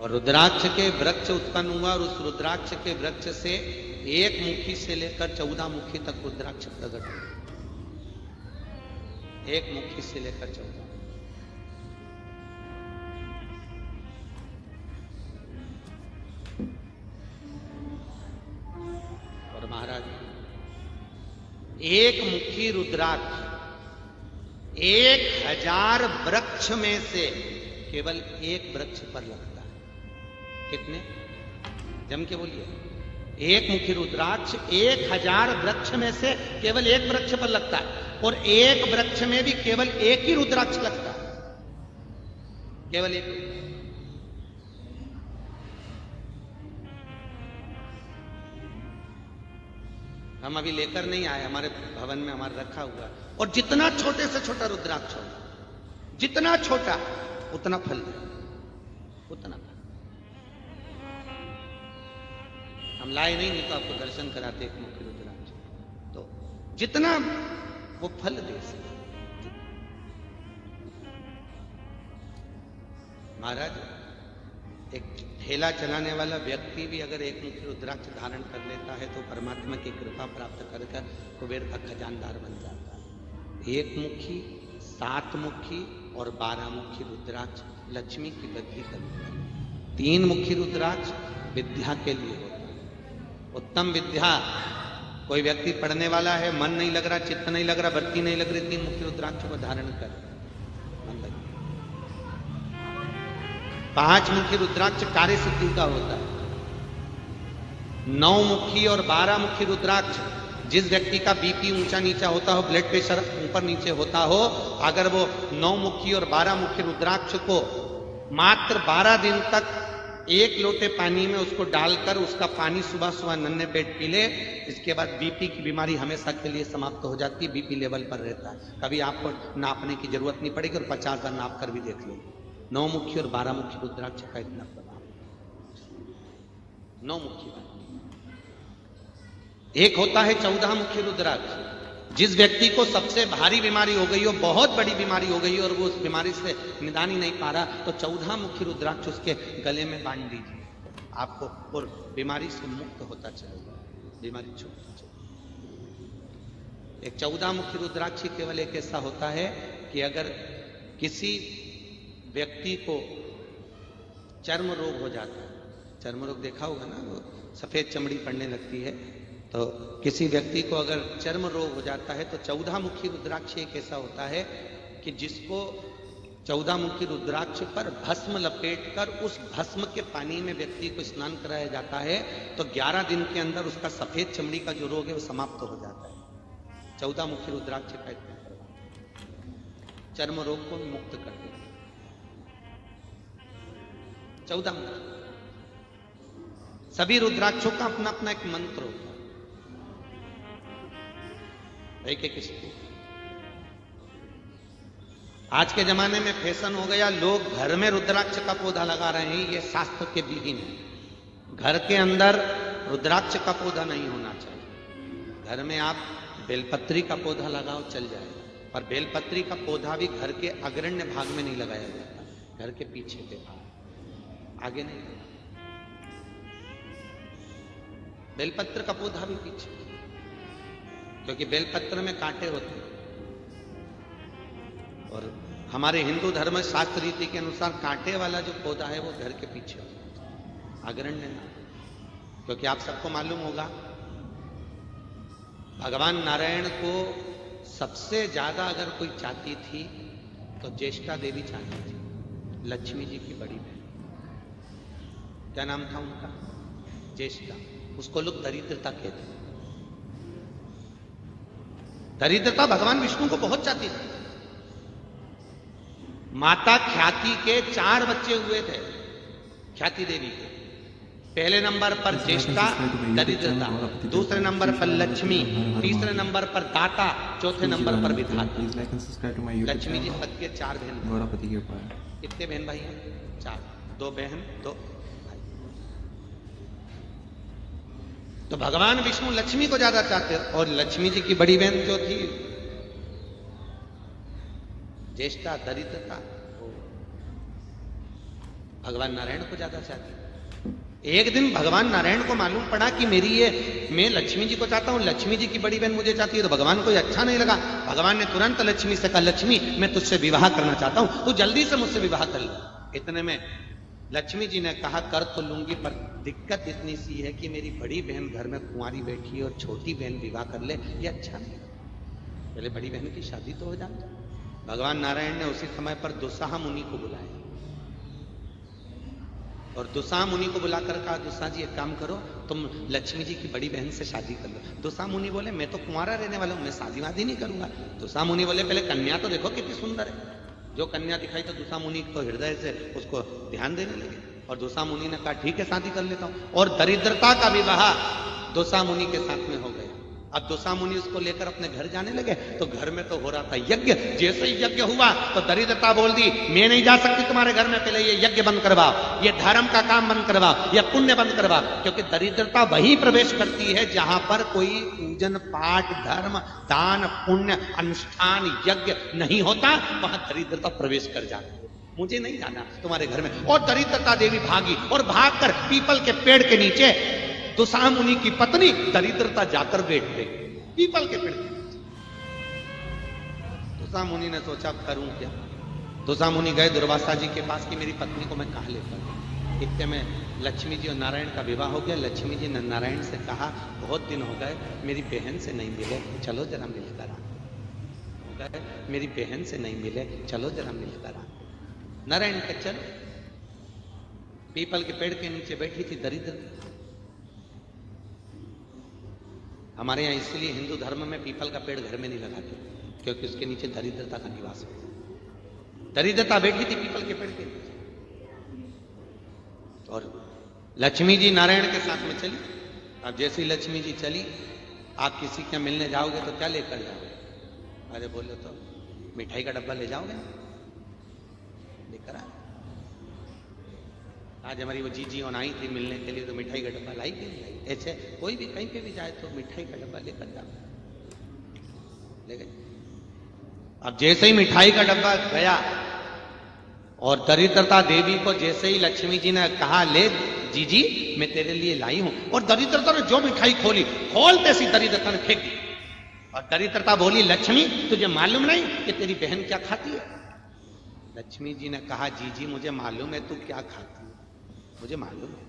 S1: और रुद्राक्ष के वृक्ष उत्पन्न हुआ, और उस रुद्राक्ष के वृक्ष से एक मुखी से लेकर 14 मुखी तक रुद्राक्ष प्रकट हुआ। एक मुखी से लेकर 14। और महाराज, एक मुखी रुद्राक्ष 1000 वृक्ष में से केवल एक वृक्ष पर लगता है। कितने? जम के बोलिए। एक मुखी रुद्राक्ष 1000 वृक्ष में से केवल एक वृक्ष पर लगता है, और एक वृक्ष में भी केवल एक ही रुद्राक्ष लगता है, केवल एक। हम अभी लेकर नहीं आए, हमारे भवन में हमारा रखा हुआ है। और जितना छोटे से छोटा रुद्राक्ष हो, जितना छोटा उतना फल है, उतना फल। हम लाए नहीं तो आपको दर्शन कराते एक मुखी रुद्राक्ष। तो जितना वो फल दे सके। महाराज, एक ठेला चलाने वाला व्यक्ति भी अगर एक मुखी रुद्राक्ष धारण कर लेता है तो परमात्मा की कृपा प्राप्त कर कुबेर का खजानदार बन जाता है। एक मुखी, 7 मुखी और 12 मुखी रुद्राक्ष लक्ष्मी की वृद्धि करता है। 3 मुखी रुद्राक्ष विद्या के लिए होता है। उत्तम विद्या, कोई व्यक्ति पढ़ने वाला है, मन नहीं लग रहा, चित्त नहीं लग रहा, वृत्ति नहीं लग रही, 3 मुखी रुद्राक्ष को धारण कर मन लगे। 5 मुखी रुद्राक्ष कार्य सिद्धि का होता है। 9 मुखी और 12 मुखी रुद्राक्ष, जिस व्यक्ति का बीपी ऊंचा नीचा होता हो, ब्लड प्रेशर ऊपर नीचे होता हो, अगर वो 9 मुखी और 12 मुखी रुद्राक्ष को मात्र 12 दिन तक 1 लोटे पानी में उसको डालकर उसका पानी सुबह सुबह नन्हे पेट पी ले, इसके बाद बीपी की बीमारी हमेशा के लिए समाप्त हो जाती है। बीपी लेवल पर रहता है, कभी आपको नापने की जरूरत नहीं पड़ेगी और 50 बार नाप कर भी देख लो। 9 मुखी और 12 मुखी रुद्राक्ष का इतना प्रभाव। 9 मुखी, एक होता है 14 मुखी रुद्राक्ष, जिस व्यक्ति को सबसे भारी बीमारी हो गई हो, बहुत बड़ी बीमारी हो गई हो और वो उस बीमारी से निदान ही नहीं पा रहा, तो 14 मुखी रुद्राक्ष उसके गले में बांध दीजिए, आपको और बीमारी से मुक्त होता चलेगा, बीमारी छूटती चलेगी। एक 14 मुखी रुद्राक्ष केवल एक ऐसा होता है कि अगर किसी व्यक्ति को चर्म रोग हो जाता है, चर्म रोग देखा होगा ना, वो सफेद चमड़ी पड़ने लगती है, तो किसी व्यक्ति को अगर चर्म रोग हो जाता है तो 14 मुखी रुद्राक्ष एक ऐसा होता है कि जिसको 14 मुखी रुद्राक्ष पर भस्म लपेटकर उस भस्म के पानी में व्यक्ति को स्नान कराया जाता है, तो 11 दिन के अंदर उसका सफेद चमड़ी का जो रोग है वो समाप्त हो जाता है। 14 मुखी रुद्राक्ष का इतना प्रभाव चर्म रोग को मुक्त कर देता है। 14 मुखी, सभी रुद्राक्षों का अपना अपना एक मंत्र होता है, एक एक स्थिति। आज के जमाने में फैशन हो गया, लोग घर में रुद्राक्ष का पौधा लगा रहे हैं, ये शास्त्र के विहीन है। घर के अंदर रुद्राक्ष का पौधा नहीं होना चाहिए। घर में आप बेलपत्री का पौधा लगाओ, चल जाएगा, पर बेलपत्री का पौधा भी घर के अग्रण्य भाग में नहीं लगाया जाता, घर के पीछे के भाग, आगे नहीं। बेलपत्र का पौधा भी पीछे, क्योंकि बेलपत्र में कांटे होते हैं और हमारे हिंदू धर्म शास्त्र रीति के अनुसार कांटे वाला जो पौधा है वो घर के पीछे होता है, अग्रण्य ना। क्योंकि आप सबको मालूम होगा, भगवान नारायण को सबसे ज्यादा अगर कोई चाहती थी तो ज्येष्ठा देवी चाहती थी, लक्ष्मी जी की बड़ी बहन। क्या नाम था उनका? ज्येष्ठा। उसको लोग दरिद्रता कहते हैं। दरिद्रता भगवान विष्णु को बहुत चाहती थी। माता ख्याति के 4 बच्चे हुए थे, ख्याति देवी के। पहले नंबर पर ज्येष्ठा दरिद्रता, दूसरे नंबर पर लक्ष्मी, तीसरे नंबर पर दाता, चौथे नंबर पर विधाता। लक्ष्मी जी पति के 4 बहन। कितने बहन भाई हैं? 4, 2 बहन 2 भाई। तो भगवान विष्णु लक्ष्मी को ज्यादा चाहते और लक्ष्मी जी की बड़ी बहन जो थी ज्येष्ठा दरिद्रता, भगवान नारायण को ज्यादा चाहती। एक दिन भगवान नारायण को मालूम पड़ा कि मैं लक्ष्मी जी को चाहता हूं, लक्ष्मी जी की बड़ी बहन मुझे चाहती है, तो भगवान को अच्छा नहीं लगा। भगवान ने तुरंत लक्ष्मी से कहा, लक्ष्मी मैं तुझसे विवाह करना चाहता हूं, तू जल्दी से मुझसे विवाह कर ले। इतने में लक्ष्मी जी ने कहा, कर तो लूंगी, पर दिक्कत इतनी सी है कि मेरी बड़ी बहन घर में कुंवारी बैठी है और छोटी बहन विवाह कर ले, ये अच्छा नहीं। पहले बड़ी बहन की शादी तो हो जाए। भगवान नारायण ने उसी समय पर दुस्साह मुनि को बुलाया और दुस्साह मुनि को बुलाकर कहा, दुस्साह जी एक काम करो, तुम लक्ष्मी जी की बड़ी बहन से शादी कर लो। दुस्साह मुनि बोले, मैं तो कुंवारा रहने वाला हूं, मैं शादी वादी नहीं करूंगा। दुस्साह मुनि बोले, पहले कन्या तो देखो कितनी सुंदर है। जो कन्या दिखाई तो दुस्साह मुनि को हृदय से उसको ध्यान देने लगे और दुस्साह मुनि ने कहा, ठीक है शादी कर लेता हूं। और दरिद्रता का विवाह दुस्साह मुनि के साथ में हो गया। अब दुसा मुनि उसको लेकर अपने घर जाने लगे तो घर में तो हो रहा था यज्ञ। जैसे ही यज्ञ हुआ तो दरिद्रता बोल दी, मैं नहीं जा सकती तुम्हारे घर में, पहले ये यज्ञ बंद करवाओ, ये धर्म का काम बंद करवाओ, ये पुण्य बंद करवाओ। क्योंकि दरिद्रता वही प्रवेश करती है जहां पर कोई पूजन पाठ धर्म दान पुण्य अनुष्ठान यज्ञ नहीं होता, वहां दरिद्रता प्रवेश कर जाती है। मुझे नहीं जाना तुम्हारे घर में। और दरिद्रता देवी भागी और भागकर पीपल के पेड़ के नीचे दुसा मुनि की पत्नी दरिद्रता जाकर बैठ गई पीपल के पेड़ के नीचे। दुसा मुनि ने सोचा करूं क्या। दुसा मुनि गए दुर्वासा जी के पास कि मेरी पत्नी को मैं कहां लेकर। इतने में लक्ष्मी जी और नारायण का विवाह हो गया। लक्ष्मी जी ने नारायण से कहा बहुत दिन हो गए मेरी बहन से नहीं मिले, चलो जरा मिलकर आ। हो गए मेरी बहन से नहीं मिले, चलो जरा मिलकर आ। नारायण का चल पीपल के पेड़ के नीचे बैठी थी दरिद्र। हमारे यहां इसलिए हिंदू धर्म में पीपल का पेड़ घर में नहीं लगाते क्योंकि उसके नीचे दरिद्रता का निवास है। दरिद्रता बैठी थी पीपल के पेड़ के नीचे और लक्ष्मी जी नारायण के साथ में चली। अब जैसी लक्ष्मी जी चली, आप किसी के मिलने जाओगे तो क्या लेकर जाओगे? अरे बोले तो मिठाई का डब्बा ले जाओगे, लेकर आ। आज हमारी वो जीजी और आई थी मिलने के लिए तो मिठाई का डब्बा लाई के नहीं लाई। ऐसे कोई भी कहीं पे भी जाए तो मिठाई का डब्बा लेकर जाओ, ले गए। अब जैसे ही मिठाई का डब्बा गया और दरिद्रता देवी को जैसे ही लक्ष्मी जी ने कहा ले जीजी मैं तेरे लिए लाई हूं, और दरिद्रता ने जो मिठाई खोली खोलते सी दरिद्रता ने फेंक दी। और दरिद्रता बोली लक्ष्मी तुझे मालूम नहीं कि तेरी बहन क्या खाती है? लक्ष्मी जी ने कहा जीजी मुझे मालूम है तू क्या खाती है, मुझे मालूम है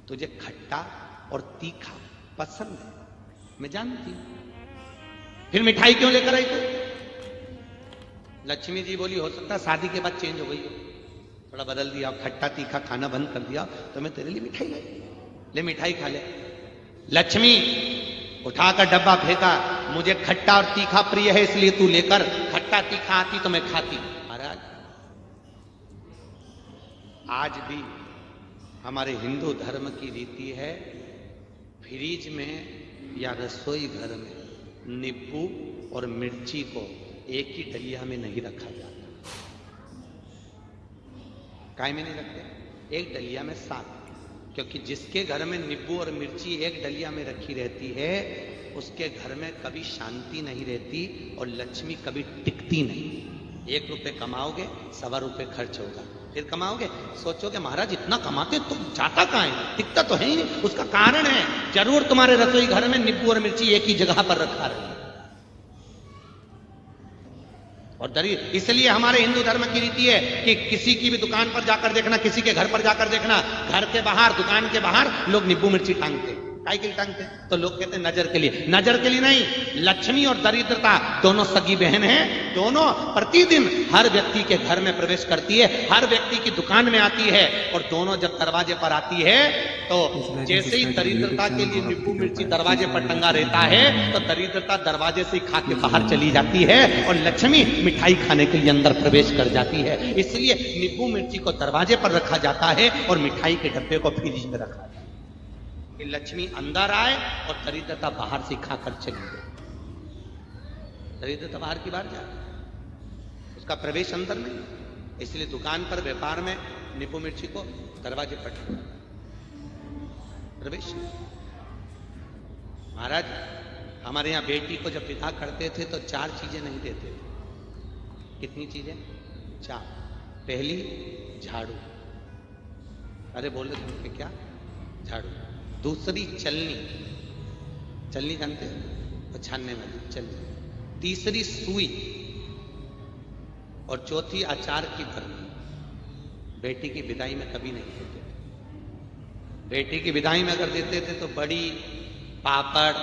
S1: तुझे खट्टा और तीखा पसंद है, मैं जानती हूं। फिर मिठाई क्यों लेकर आई तू? लक्ष्मी जी बोली हो सकता है शादी के बाद चेंज हो गई हो, थोड़ा बदल दिया, खट्टा तीखा खाना बंद कर दिया तो मैं तेरे लिए मिठाई लाई, ले मिठाई खा ले। लक्ष्मी उठाकर डब्बा फेंका, मुझे खट्टा और तीखा प्रिय है इसलिए तू लेकर, खट्टा तीखा आती तो मैं खाती। महाराज आज भी हमारे हिंदू धर्म की रीति है फ्रिज में या रसोई घर में नींबू और मिर्ची को एक ही डलिया में नहीं रखा जाता। काय में नहीं रखते? एक डलिया में साथ, क्योंकि जिसके घर में नींबू और मिर्ची एक डलिया में रखी रहती है उसके घर में कभी शांति नहीं रहती और लक्ष्मी कभी टिकती नहीं। 1 रुपए कमाओगे 1.25 रुपए खर्च होगा, फिर कमाओगे सोचोगे महाराज इतना कमाते तो जाता कहां है, टिकता तो है ही नहीं। उसका कारण है जरूर तुम्हारे रसोई घर में नींबू और मिर्ची एक ही जगह पर रखा रहे। और इसलिए हमारे हिंदू धर्म की रीति है कि किसी की भी दुकान पर जाकर देखना, किसी के घर पर जाकर देखना, घर के बाहर दुकान के बाहर लोग नींबू मिर्ची टांगते। काय के लिए टांगते? तो लोग कहते हैं नजर के लिए। नजर के लिए नहीं, लक्ष्मी और दरिद्रता दोनों सगी बहन हैं, दोनों प्रतिदिन हर व्यक्ति के घर में प्रवेश करती है, हर व्यक्ति की दुकान में आती है, और दोनों जब दरवाजे पर आती है तो जैसे ही दरिद्रता के लिए नींबू मिर्ची दरवाजे पर टंगा रहता है तो दरिद्रता दरवाजे से खा के बाहर चली जाती है और लक्ष्मी मिठाई खाने के लिए अंदर प्रवेश कर जाती है। इसलिए नींबू मिर्ची को दरवाजे पर रखा जाता है और मिठाई के डब्बे को फ्रिज में रखा जाता है कि लक्ष्मी अंदर आए और दरिद्रता बाहर से खाकर चली जाए। दरिद्रता बाहर की बाहर जाए, उसका प्रवेश अंदर नहीं। इसलिए दुकान पर व्यापार में नींबू मिर्ची को दरवाजे पर प्रवेश। महाराज हमारे यहां बेटी को जब विवाह करते थे तो 4 चीजें नहीं देते थे। कितनी चीजें? 4। पहली झाड़ू। अरे बोले तुमके क्या? झाड़ू। दूसरी चलनी, चलनी जानते हैं? तो छानने वाली चलनी। तीसरी सुई और चौथी अचार की बर्फी। बेटी की विदाई में कभी नहीं देते थे। बेटी की विदाई में अगर देते थे तो बड़ी पापड़,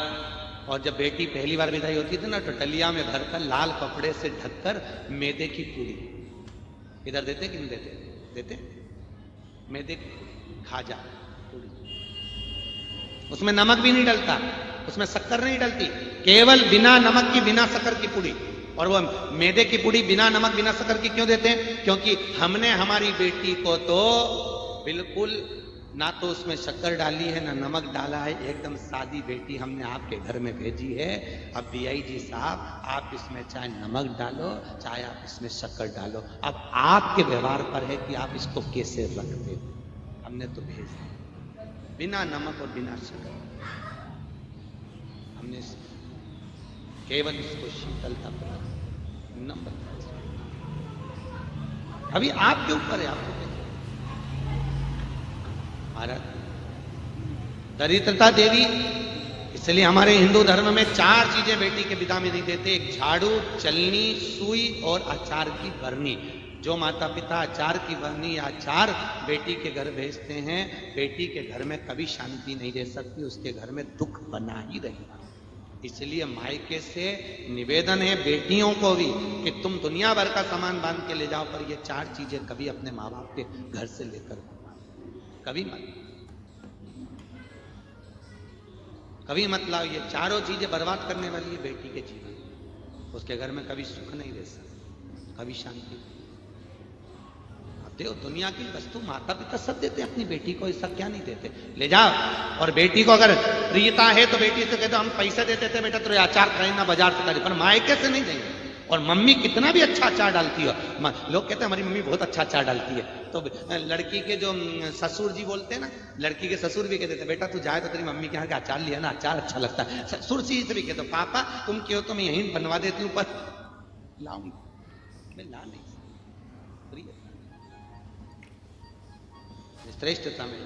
S1: और जब बेटी पहली बार विदाई होती थी ना तो डलिया में भरकर लाल कपड़े से ढककर मैदे की पूरी इधर देते कि नहीं देते? देते। मैदे की खाजा पूरी, उसमें नमक भी नहीं डलता, उसमें शक्कर नहीं डलती, केवल बिना नमक की बिना शक्कर की पूरी। और वो मैदे की पूरी बिना नमक बिना शक्कर की क्यों देते हैं? क्योंकि हमने हमारी बेटी को तो बिल्कुल ना तो उसमें शक्कर डाली है ना नमक डाला है, एकदम सादी बेटी हमने आपके घर में भेजी है। अब DIG साहब, आप इसमें चाहे नमक डालो चाहे आप इसमें शक्कर डालो, अब आपके व्यवहार पर है कि आप इसको कैसे रखते हो। हमने तो भेज दिया बिना नमक और बिना शक्कर, हमने केवल इसको शीतलता पर नंबर। अभी आपके ऊपर है, आपको महाराज दरिद्रता देवी, इसलिए हमारे हिंदू धर्म में 4 चीजें बेटी के विदा में नहीं देते। एक झाड़ू, चलनी, सुई और अचार की बरनी। जो माता पिता अचार की बरनी या अचार बेटी के घर भेजते हैं, बेटी के घर में कभी शांति नहीं रह सकती, उसके घर में दुख बना ही रहेगा। इसलिए मायके से निवेदन है बेटियों को भी कि तुम दुनिया भर का सामान बांध के ले जाओ, पर ये 4 चीजें कभी अपने माँ बाप के घर से लेकर कभी मत लाओ। ये चारों चीजें बर्बाद करने वाली है बेटी के जीवन। उसके घर में कभी सुख नहीं रह सकता, कभी शांति। आप देखो दुनिया की वस्तु माता पिता सब देते हैं अपनी बेटी को, ऐसा क्या नहीं देते। ले जाओ, और बेटी को अगर प्रियता है तो बेटी से कहते हम पैसे देते थे बेटा तेरे अचार खरीदना बाजार से खरीद, पर मायके से नहीं देंगे। और मम्मी कितना भी अच्छा अचार डालती हो, लोग कहते हैं हमारी मम्मी बहुत अच्छा अचार डालती है, तो लड़की के जो ससुर जी बोलते हैं ना, लड़की के ससुर भी कहते थे बेटा तू जाए तो तेरी मम्मी के यहाँ का अचार लिया ना, अचार अच्छा लगता है। ससुर जी से भी कहते पापा तुम क्यों, तो मैं यहीं बनवा देती हूँ, पर लाऊंगी मैं ला नहीं श्रेष्ठता में।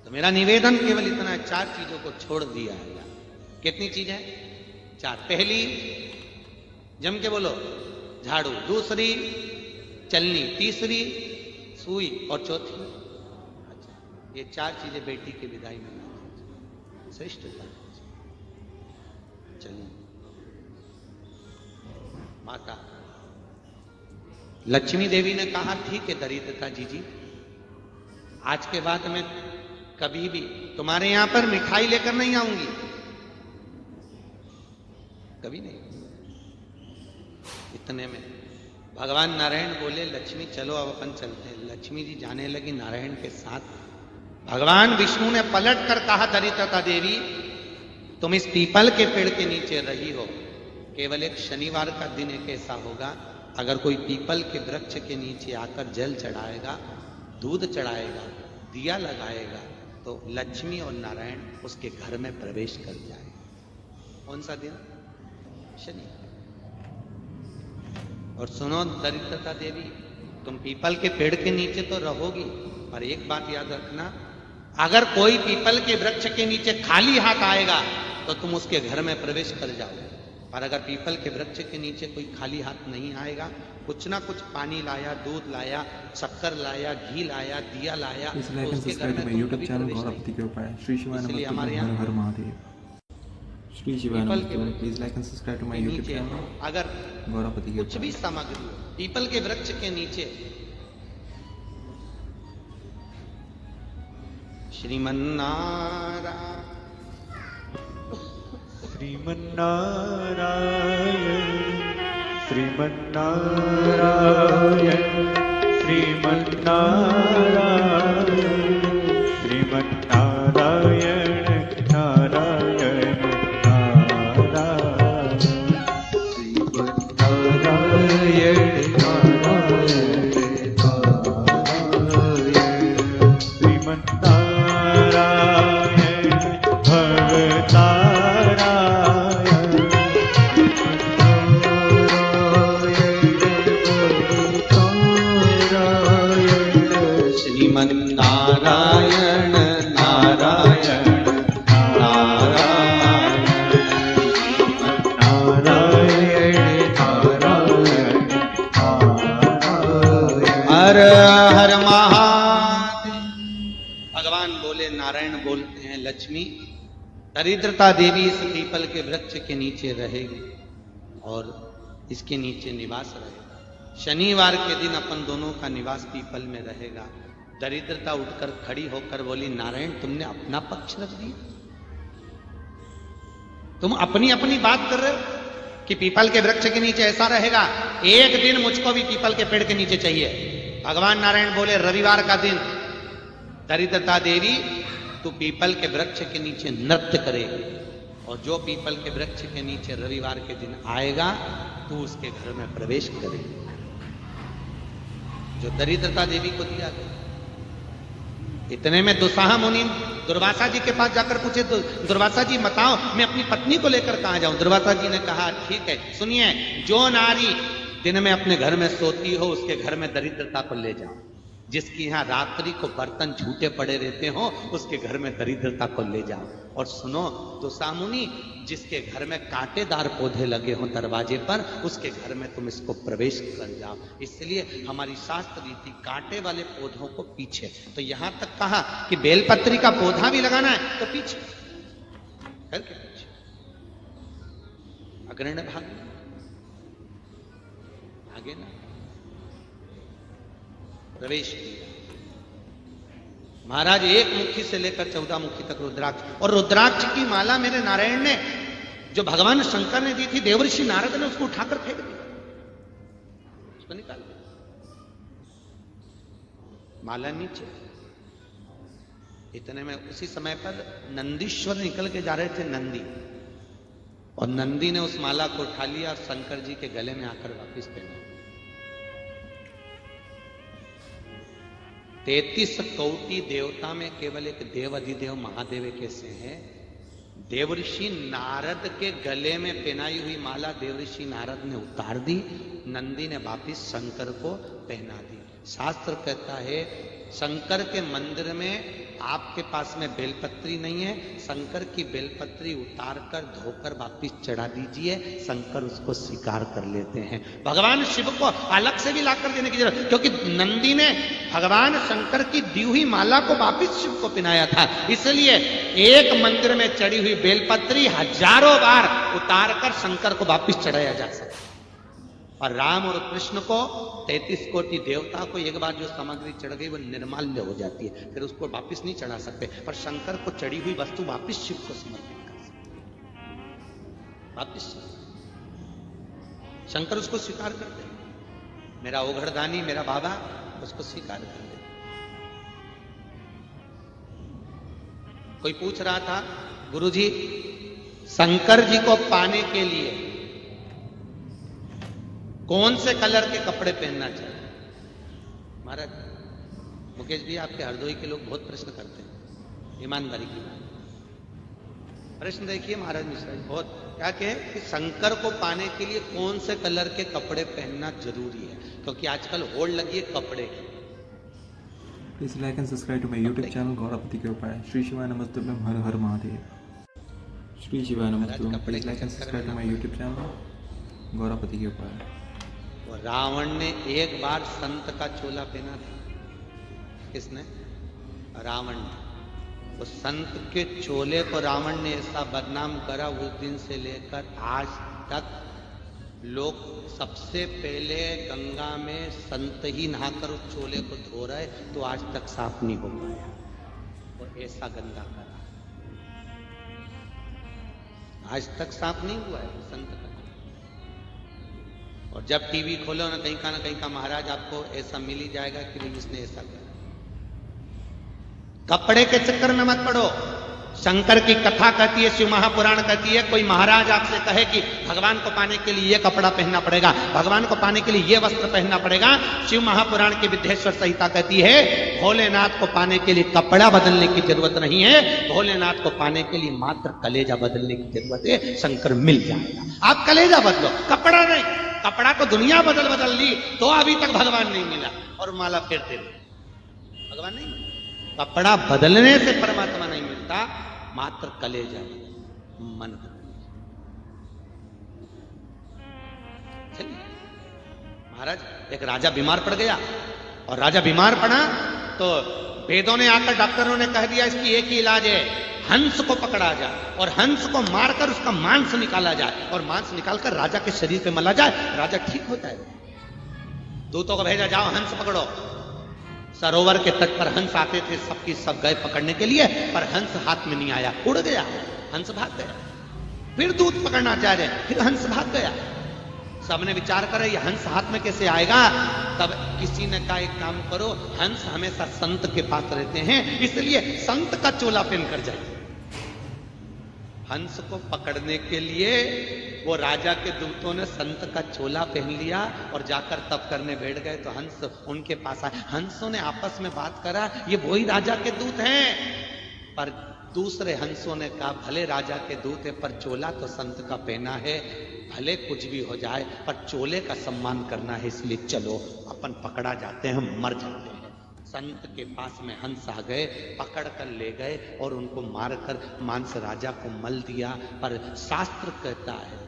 S1: तो मेरा निवेदन केवल इतना, 4 चीजों को छोड़ दिया है। कितनी चीज है? 4। पहली जम के बोलो झाड़ू, दूसरी चलनी, तीसरी सुई और चौथी। अच्छा, ये 4 चीजें बेटी की विदाई में श्रेष्ठता। चलिए माता लक्ष्मी देवी ने कहा ठीक है दरिद्रता जी, आज के बाद मैं कभी भी तुम्हारे यहां पर मिठाई लेकर नहीं आऊंगी, कभी नहीं। इतने में भगवान नारायण बोले लक्ष्मी चलो अब अपन चलते हैं। लक्ष्मी जी जाने लगी नारायण के साथ। भगवान विष्णु ने पलट कर कहा दरिद्रता देवी तुम इस पीपल के पेड़ के नीचे रही हो, केवल एक शनिवार का दिन एक ऐसा होगा, अगर कोई पीपल के वृक्ष के नीचे आकर जल चढ़ाएगा, दूध चढ़ाएगा, दिया लगाएगा, तो लक्ष्मी और नारायण उसके घर में प्रवेश कर जाएगा। कौन सा दिन? शनि। और सुनो दरिद्रता देवी, तुम पीपल के पेड़ के नीचे तो रहोगी, पर एक बात याद रखना, अगर कोई पीपल के वृक्ष के नीचे खाली हाथ आएगा तो तुम उसके घर में प्रवेश कर जाओगे। पर अगर पीपल के वृक्ष के नीचे कोई खाली हाथ नहीं आएगा, कुछ ना कुछ पानी लाया, दूध लाया, शक्कर लाया, घी लाया, दिया लाया, तो उसके घर में
S2: यूट्यूब चैनल गौरवपति के ऊपर श्री शिवाय हमारे यहाँ हर महादेव। श्री शिवाय please like and subscribe to my YouTube channel.
S1: अगर
S2: गौरवपति
S1: कुछ भी सामग्री हो पीपल के वृक्ष के नीचे, श्रीमन्नारायण
S3: श्रीमन्नारायण श्रीमन्नारायण श्रीमन्नारायण श्रीमन्नारायण नारायण नारायण श्रीमन्नारायण नारायण नारायण श्रीमन्नारायण भवतारायण
S1: श्रीमन्नारायण नारायण नारायण हर हर महादेव। भगवान बोले, नारायण बोलते हैं लक्ष्मी दरिद्रता देवी इस पीपल के वृक्ष के नीचे रहेगी और इसके नीचे निवास रहेगा। शनिवार के दिन अपन दोनों का निवास पीपल में रहेगा। दरिद्रता उठकर खड़ी होकर बोली, नारायण तुमने अपना पक्ष रख दिया, तुम अपनी अपनी बात कर रहे हो कि पीपल के वृक्ष के नीचे ऐसा रहेगा। एक दिन मुझको भी पीपल के पेड़ के नीचे चाहिए। भगवान नारायण बोले, रविवार का दिन दरिद्रता देवी तू पीपल के वृक्ष के नीचे नृत्य करेगी, और जो पीपल के वृक्ष के नीचे रविवार के दिन आएगा तू उसके घर में प्रवेश करेगी। जो दरिद्रता देवी को दिया गया। इतने में दुस्साह मुनि दुर्वासा जी के पास जाकर पूछे, दुर्वासा जी बताओ मैं अपनी पत्नी को लेकर कहां जाऊं। दुर्वासा जी ने कहा ठीक है सुनिए, जो नारी दिन में अपने घर में सोती हो उसके घर में दरिद्रता को ले जाओ, जिसकी यहां रात्रि को बर्तन झूठे पड़े रहते हो उसके घर में दरिद्रता को ले जाओ। और सुनो दुस्साह मुनि, जिसके घर में कांटेदार पौधे लगे हो दरवाजे पर उसके घर में तुम इसको प्रवेश कर जाओ। इसलिए हमारी शास्त्र रीति कांटे वाले पौधों को पीछे, तो यहां तक कहा कि बेलपत्री का पौधा भी लगाना है तो पीछे घर के पीछे, अग्रण्य भाग में आगे ना प्रवेश किया। महाराज एक मुखी से लेकर 14 मुखी तक रुद्राक्ष, और रुद्राक्ष की माला मेरे नारायण ने जो भगवान शंकर ने दी थी, देवर्षि नारद ने उसको उठाकर फेंक दिया, उसको निकाल दिया, माला नीचे। इतने में उसी समय पर नंदीश्वर निकल के जा रहे थे, नंदी, और नंदी ने उस माला को उठा लिया और शंकर जी के गले में आकर वापिस पहना। 33 कोटि देवता में केवल एक देव अधिदेव महादेव कैसे हैं? देवऋषि नारद के गले में पहनाई हुई माला देवऋषि नारद ने उतार दी, नंदी ने वापिस शंकर को पहना दी। शास्त्र कहता है शंकर के मंदिर में आपके पास में बेलपत्री नहीं है, शंकर की बेलपत्री उतार कर धोकर वापिस चढ़ा दीजिए, शंकर उसको स्वीकार कर लेते हैं। भगवान शिव को अलग से भी लाकर देने की जरूरत, क्योंकि नंदी ने भगवान शंकर की दी हुई माला को वापिस शिव को पहनाया था, इसलिए एक मंदिर में चढ़ी हुई बेलपत्री हजारों बार उतार कर शंकर को वापिस चढ़ाया जा सकता। और राम और कृष्ण को 33 कोटि देवता को एक बार जो सामग्री चढ़ गई वो निर्माल्य हो जाती है, फिर उसको वापिस नहीं चढ़ा सकते, पर शंकर को चढ़ी हुई वस्तु वापिस शिव को समर्पित कर सकते, वापिस शंकर उसको स्वीकार करते, मेरा ओघड़दानी मेरा बाबा उसको स्वीकार कर दे। कोई पूछ रहा था गुरुजी शंकर जी को पाने के लिए कौन से कलर के कपड़े पहनना चाहिए? महाराज मुकेश जी आपके हरदोई के लोग बहुत प्रश्न करते हैं, ईमानदारी की बात प्रश्न देखिए महाराज मिश्रा जी बहुत क्या कहे कि शंकर को पाने के लिए कौन से कलर के कपड़े पहनना जरूरी है, क्योंकि आजकल होड़ लगी है कपड़े।
S2: Please like and subscribe to my YouTube channel Gauravpati के उपाय। श्री शिवाय नमस्तुभ्यं, हर हर महादेव। श्री शिवाय नमस्तुभ्यं, please like and subscribe to my YouTube channel Gauravpati के उपाय।
S1: रावण ने एक बार संत का चोला पहना था, किसने? रावण ने। तो संत के चोले को रावण ने ऐसा बदनाम करा, उस दिन से लेकर आज तक लोग सबसे पहले गंगा में संत ही नहाकर उस चोले को धो रहे, तो आज तक साफ नहीं हो पाया, और ऐसा गंदा करा, आज तक साफ नहीं हुआ है संत का। और जब टीवी खोलो ना कहीं का महाराज आपको ऐसा मिल ही जाएगा कि भाई इसने ऐसा किया। कपड़े के चक्कर में मत पड़ो। शंकर की कथा कहती है, शिव महापुराण कहती है, कोई महाराज आपसे कहे कि भगवान को पाने के लिए ये कपड़ा पहनना पड़ेगा, भगवान को पाने के लिए ये वस्त्र पहनना पड़ेगा, शिव महापुराण की विद्येश्वर संहिता कहती है भोलेनाथ को पाने के लिए कपड़ा बदलने की जरूरत नहीं है, भोलेनाथ को पाने के लिए मात्र कलेजा बदलने की जरूरत है, शंकर मिल जाएगा। आप कलेजा बदलो, कपड़ा नहीं। कपड़ा तो दुनिया बदल ली तो अभी तक भगवान नहीं मिला, और माला फेरते रहे, भगवान नहीं मिला। कपड़ा बदलने से परमात्मा नहीं मिलता, मात्र कलेजा मन। चलिए महाराज एक राजा बीमार पड़ गया, और राजा बीमार पड़ा तो वेदों ने आकर डॉक्टरों ने कह दिया इसकी एक ही इलाज है, हंस को पकड़ा जाए और हंस को मारकर उसका मांस निकाला जाए, और मांस निकालकर राजा के शरीर पे मला जाए, राजा ठीक होता है। दूतों को भेजा, जाओ हंस पकड़ो। सरोवर के तट पर हंस आते थे, सबकी सब गए पकड़ने के लिए, पर हंस हाथ में नहीं आया, उड़ गया, हंस भाग गया। फिर दूत पकड़ना चाह रहे, फिर हंस भाग गया। सबने विचार करा ये हंस हाथ में कैसे आएगा। तब किसी ने कहा एक काम करो, हंस हमेशा संत के पास रहते हैं, इसलिए संत का चोला पहन कर जाइए। हंस को पकड़ने के लिए वो राजा के दूतों ने संत का चोला पहन लिया और जाकर तप करने बैठ गए। तो हंस उनके पास आए। हंसों ने आपस में बात करा, ये वही राजा के दूत हैं। पर दूसरे हंसों ने कहा भले राजा के दूत है, पर चोला तो संत का पहना है, भले कुछ भी हो जाए पर चोले का सम्मान करना है, इसलिए चलो अपन पकड़ा जाते हैं, हम मर जाते हैं। संत के पास में हंस आ गए, पकड़ कर ले गए और उनको मारकर मांस राजा को मल दिया। पर शास्त्र कहता है,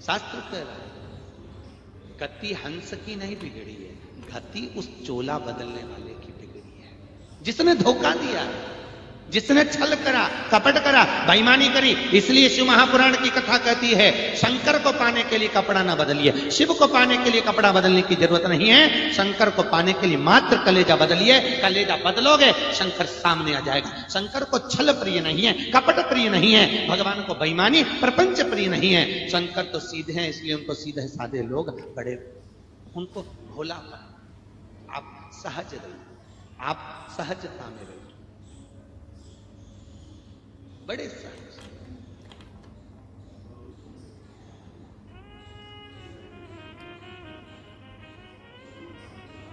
S1: शास्त्र कह रहा है गति हंस की नहीं बिगड़ी है, गति उस चोला बदलने वाले की बिगड़ी है, जिसने धोखा दिया, जिसने छल करा, कपट करा, बेईमानी करी। इसलिए शिव महापुराण की कथा कहती है शंकर को पाने के लिए कपड़ा ना बदलिए, शिव को पाने के लिए कपड़ा बदलने की जरूरत नहीं है। शंकर को पाने के लिए मात्र कलेजा बदलिए, कलेजा बदलोगे शंकर सामने आ जाएगा। शंकर को छल प्रिय नहीं है, कपट प्रिय नहीं है, भगवान को बेईमानी प्रपंच प्रिय नहीं है। शंकर तो सीधे हैं, इसलिए उनको सीधे साधे लोग बड़े, उनको भोला। आप सहज रहिए, आप सहजता में रहिए, बड़े सहज।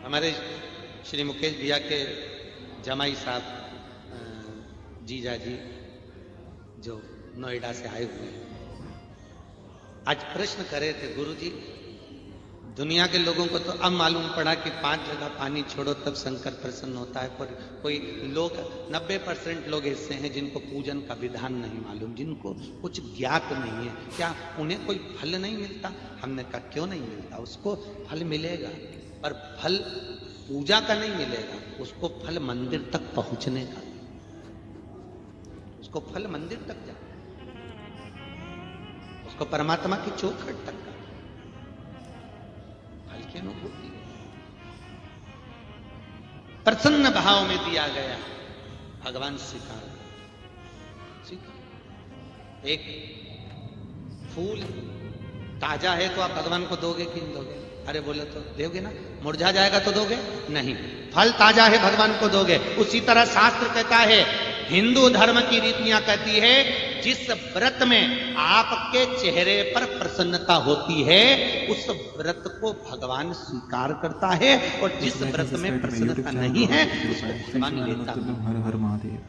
S1: हमारे श्री मुकेश भैया के जमाई साहब जीजा जी जो नोएडा से आए हुए हैं, आज प्रश्न करे थे गुरुजी दुनिया के लोगों को तो अब मालूम पड़ा कि 5 जगह पानी छोड़ो तब शंकर प्रसन्न होता है, पर कोई लोग 90% लोग ऐसे हैं जिनको पूजन का विधान नहीं मालूम, जिनको कुछ ज्ञात नहीं है। क्या उन्हें कोई फल नहीं मिलता? हमने कहा क्यों नहीं मिलता, उसको फल मिलेगा, पर फल पूजा का नहीं मिलेगा, उसको फल मंदिर तक पहुंचने का, उसको फल मंदिर तक जा, उसको परमात्मा की चौखट तक का फल की अनुभूति प्रसन्न भाव में दिया गया। भगवान स्वीकार। एक फूल ताजा है तो आप भगवान को दोगे कि नहीं दोगे? अरे बोले तो दोगे ना, मुरझा जाएगा तो दोगे नहीं, फल ताजा है भगवान को दोगे। उसी तरह शास्त्र कहता है, हिंदू धर्म की रीतियां कहती है, जिस व्रत में आपके चेहरे पर प्रसन्नता होती है उस व्रत को भगवान स्वीकार करता है, और जिस व्रत में प्रसन्नता नहीं है उसको भगवान लेता है।
S2: हर हर महादेव।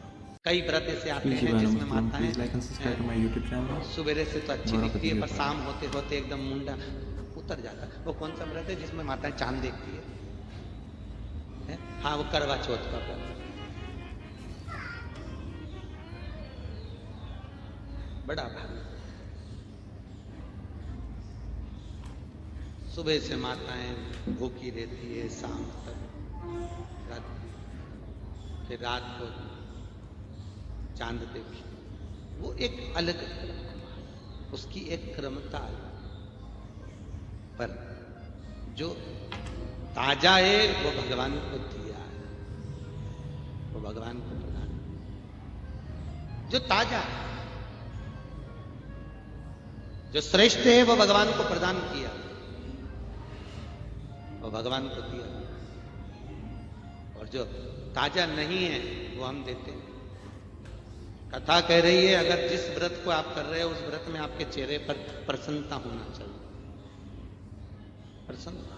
S1: कई व्रत ऐसे आते हैं जिसमें माताएं सुबह से तो अच्छी दिखती है, पर शाम होते होते एकदम मुंडा उतर जाता है। वो कौन सा व्रत है जिसमें माताएं चांद देखती है? हाँ, वो करवा चौथ का व्रत। बड़ा भारी, सुबह से माताएं भूखी रहती है शाम तक, फिर रात को चांद देखी, वो एक अलग उसकी एक क्रमता है। पर जो ताजा है वो भगवान को दिया है, वो भगवान को प्रदान, जो ताजा है, जो श्रेष्ठ है वो भगवान को प्रदान किया, वो भगवान को दिया, और जो ताजा नहीं है वो हम देते हैं। कथा कह रही है अगर जिस व्रत को आप कर रहे हो उस व्रत में आपके चेहरे पर प्रसन्नता होना चाहिए, प्रसन्नता।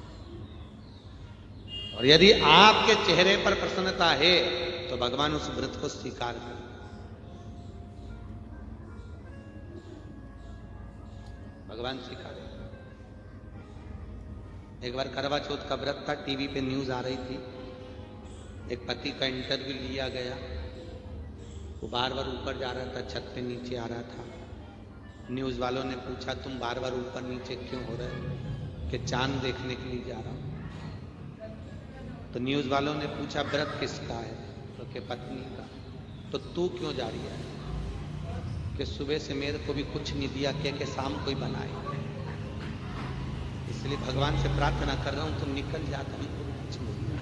S1: और यदि आपके चेहरे पर प्रसन्नता है तो भगवान उस व्रत को स्वीकार करे। भगवान स्वीकारे। एक बार करवा चौथ का व्रत था, टीवी पे न्यूज आ रही थी, एक पति का इंटरव्यू लिया गया, वो बार बार ऊपर जा रहा था, छत पे नीचे आ रहा था। न्यूज वालों ने पूछा तुम बार बार ऊपर नीचे क्यों हो रहे हो? कि चांद देखने के लिए जा रहा हूं। तो न्यूज वालों ने पूछा व्रत किसका है? तो कि पत्नी का। तो तू क्यों जा रही है? कि सुबह से मेरे को भी कुछ नहीं दिया, कि शाम को ही बनाए, इसलिए भगवान से प्रार्थना कर रहा हूं तुम निकल जाता, हमको कुछ नहीं दिया।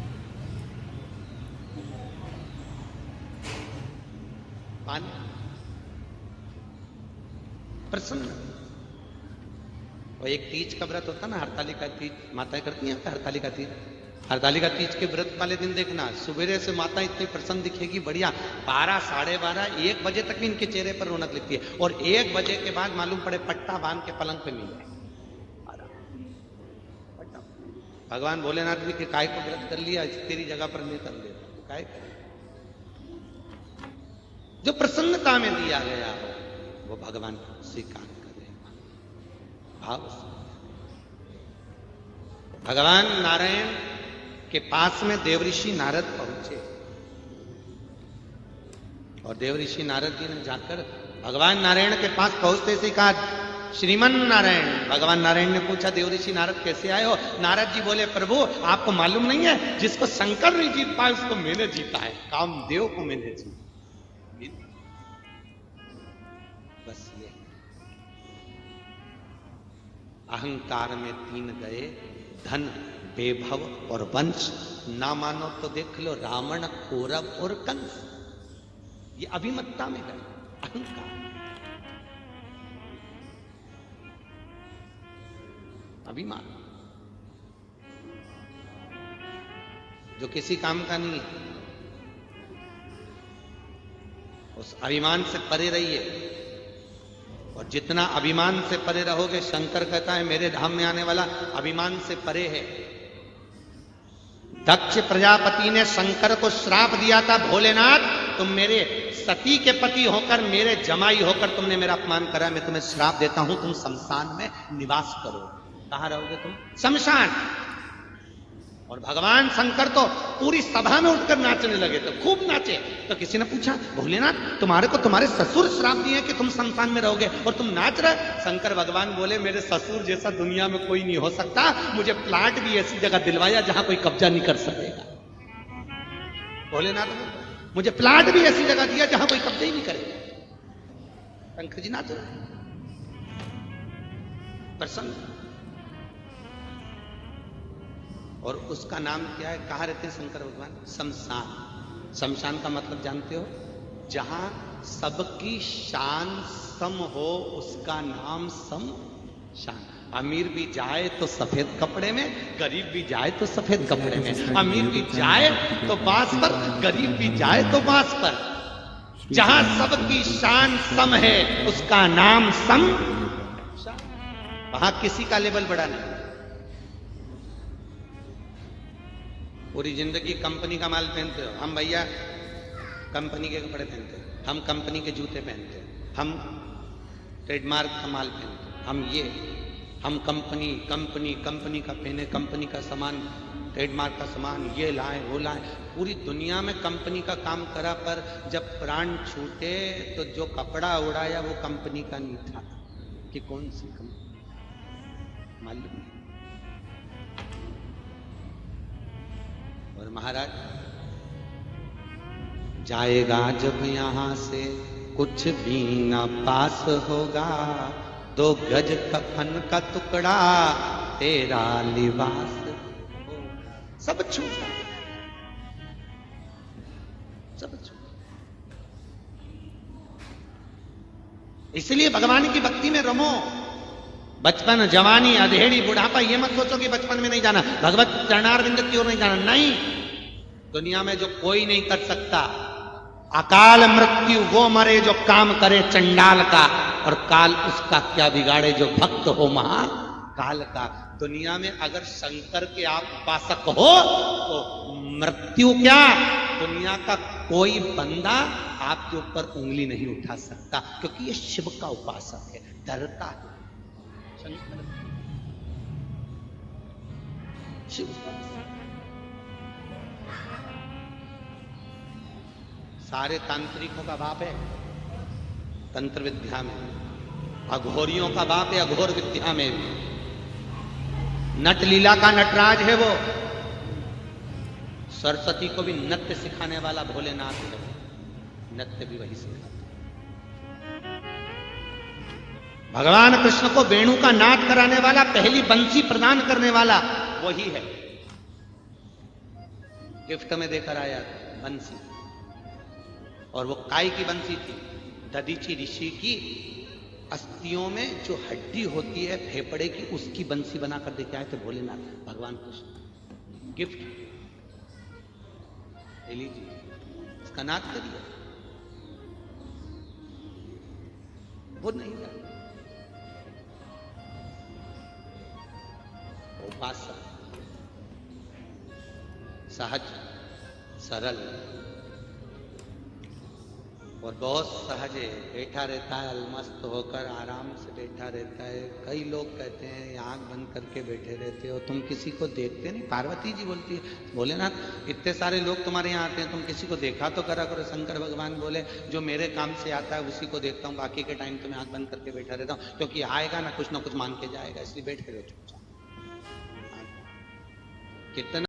S1: पानी प्रसन्न, और एक तीज का व्रत होता ना, हरतालिका तीज, माताएं करती हैं हरतालिका तीज। हरतालिका तीज के व्रत वाले दिन देखना, सवेरे से माता इतनी प्रसन्न दिखेगी, बढ़िया, 12, 12:30, 1 बजे तक भी इनके चेहरे पर रौनक लिखती है। और 1 बजे के बाद मालूम पड़े पट्टा बांध के पलंग पे मिल जाए। भगवान भोलेनाथ भी काय को व्रत कर लिया, तेरी जगह पर नहीं कर लेता, काय करे? जो प्रसन्नता में दिया गया हो वो भगवान स्वीकार करेगा भाव से। भगवान नारायण के पास में देवऋषि नारद पहुंचे और देवऋषि नारद जी ने जाकर भगवान नारायण के पास पहुंचते से कहा, श्रीमन नारायण। भगवान नारायण ने पूछा, देवऋषि नारद कैसे आए हो? नारद जी बोले, प्रभु आपको मालूम नहीं है, जिसको शंकर नहीं जीत पाए उसको मैंने जीता है, कामदेव को मैंने जीता। बस ये अहंकार में 3 गए, धन, वैभव और वंश। ना मानो तो देख लो रावण, कौरव और कंस, ये अभिमत्ता में गए, अहंकार, अभिमान, जो किसी काम का नहीं है। उस अभिमान से परे रहिए, और जितना अभिमान से परे रहोगे, शंकर कहता है मेरे धाम में आने वाला अभिमान से परे है। दक्ष प्रजापति ने शंकर को श्राप दिया था, भोलेनाथ तुम मेरे सती के पति होकर, मेरे जमाई होकर तुमने मेरा अपमान करा, मैं तुम्हें श्राप देता हूं, तुम शमशान में निवास करो। कहां रहोगे तुम? शमशान। और भगवान शंकर तो पूरी सभा में उठकर नाचने लगे, तो खूब नाचे। तो किसी ने पूछा, भोलेनाथ तुम्हारे को तुम्हारे ससुर श्राप दिए कि तुम शमशान में रहोगे और तुम नाच रहे? शंकर भगवान बोले, मेरे ससुर जैसा दुनिया में कोई नहीं हो सकता, मुझे प्लाट भी ऐसी जगह दिलवाया जहां कोई कब्जा नहीं कर सकेगा। भोलेनाथ मुझे प्लाट भी ऐसी जगह दिया जहां कोई कब्जा ही नहीं करेगा। शंकर जी नाच रहे, प्रसन्न। और उसका नाम क्या है? कहां रहते हैं शंकर भगवान? शमशान। शमशान का मतलब जानते हो? जहां सबकी शान सम हो, उसका नाम शमशान। अमीर भी जाए तो सफेद कपड़े में, गरीब भी जाए तो सफेद कपड़े में। अमीर भी जाए तो बांस पर, गरीब भी जाए तो बांस पर। जहां सबकी शान सम है उसका नाम शमशान। वहां किसी का लेवल बड़ा नहीं। पूरी जिंदगी कंपनी का माल पहनते हो, हम भैया कंपनी के कपड़े पहनते हैं, हम कंपनी के जूते पहनते हैं, हम ट्रेडमार्क का माल पहनते हैं, हम कंपनी का पहने, कंपनी का सामान, ट्रेडमार्क का सामान, ये लाए वो लाए। पूरी दुनिया में कंपनी का काम करा, पर जब प्राण छूटे तो जो कपड़ा उड़ाया वो कंपनी का नहीं था। कि कौन सी कंपनी मालूम नहीं। और महाराज जाएगा जब यहां से कुछ भी ना पास होगा, 2 गज कफन का टुकड़ा तेरा लिबास होगा। सब छूटा, सब छूटा। इसलिए भगवान की भक्ति में रमो। बचपन, जवानी, अधेड़ी, बुढ़ापा, ये मत सोचो कि बचपन में नहीं जाना, भगवत चरणारविंद की ओर नहीं जाना। नहीं, दुनिया में जो कोई नहीं कर सकता, अकाल मृत्यु वो मरे जो काम करे चंडाल का, और काल उसका क्या बिगाड़े जो भक्त हो महाकाल का। दुनिया में अगर शंकर के आप उपासक हो तो मृत्यु क्या, दुनिया का कोई बंदा आपके ऊपर उंगली नहीं उठा सकता, क्योंकि ये शिव का उपासक है, डरता है शंकर, शिव। सारे तांत्रिकों का बाप है तंत्र विद्या में, अघोरियों का बाप है अघोर विद्या में। नट लीला का नटराज है वो। सरस्वती को भी नृत्य सिखाने वाला भोलेनाथ है, नृत्य भी वही सिखाते। भगवान कृष्ण को वेणु का नाद कराने वाला, पहली बंसी प्रदान करने वाला वही है। गिफ्ट में देकर आया बंसी, और वो काय की बंसी थी? दधीची ऋषि की अस्थियों में जो हड्डी होती है फेफड़े की, उसकी बंसी बना कर देके आए थे भोलेनाथ भगवान कृष्ण। गिफ्ट ले लीजिए, इसका नाद करिए। वो नहीं था उपासना, सहज सरल और बहुत सहज है। बैठा रहता है अलमस्त होकर, आराम से बैठा रहता है। कई लोग कहते हैं आंख बंद करके बैठे रहते हो, तुम किसी को देखते नहीं। पार्वती जी बोलती है भोलेनाथ इतने सारे लोग तुम्हारे यहाँ आते हैं, तुम किसी को देखा तो करा करो। शंकर भगवान बोले जो मेरे काम से आता है उसी को देखता हूँ, बाकी के टाइम तो मैं आंख बंद करके बैठा रहता हूँ, क्योंकि आएगा ना कुछ मांग के जाएगा, इसलिए बैठ के रहो चुपचाप। कितना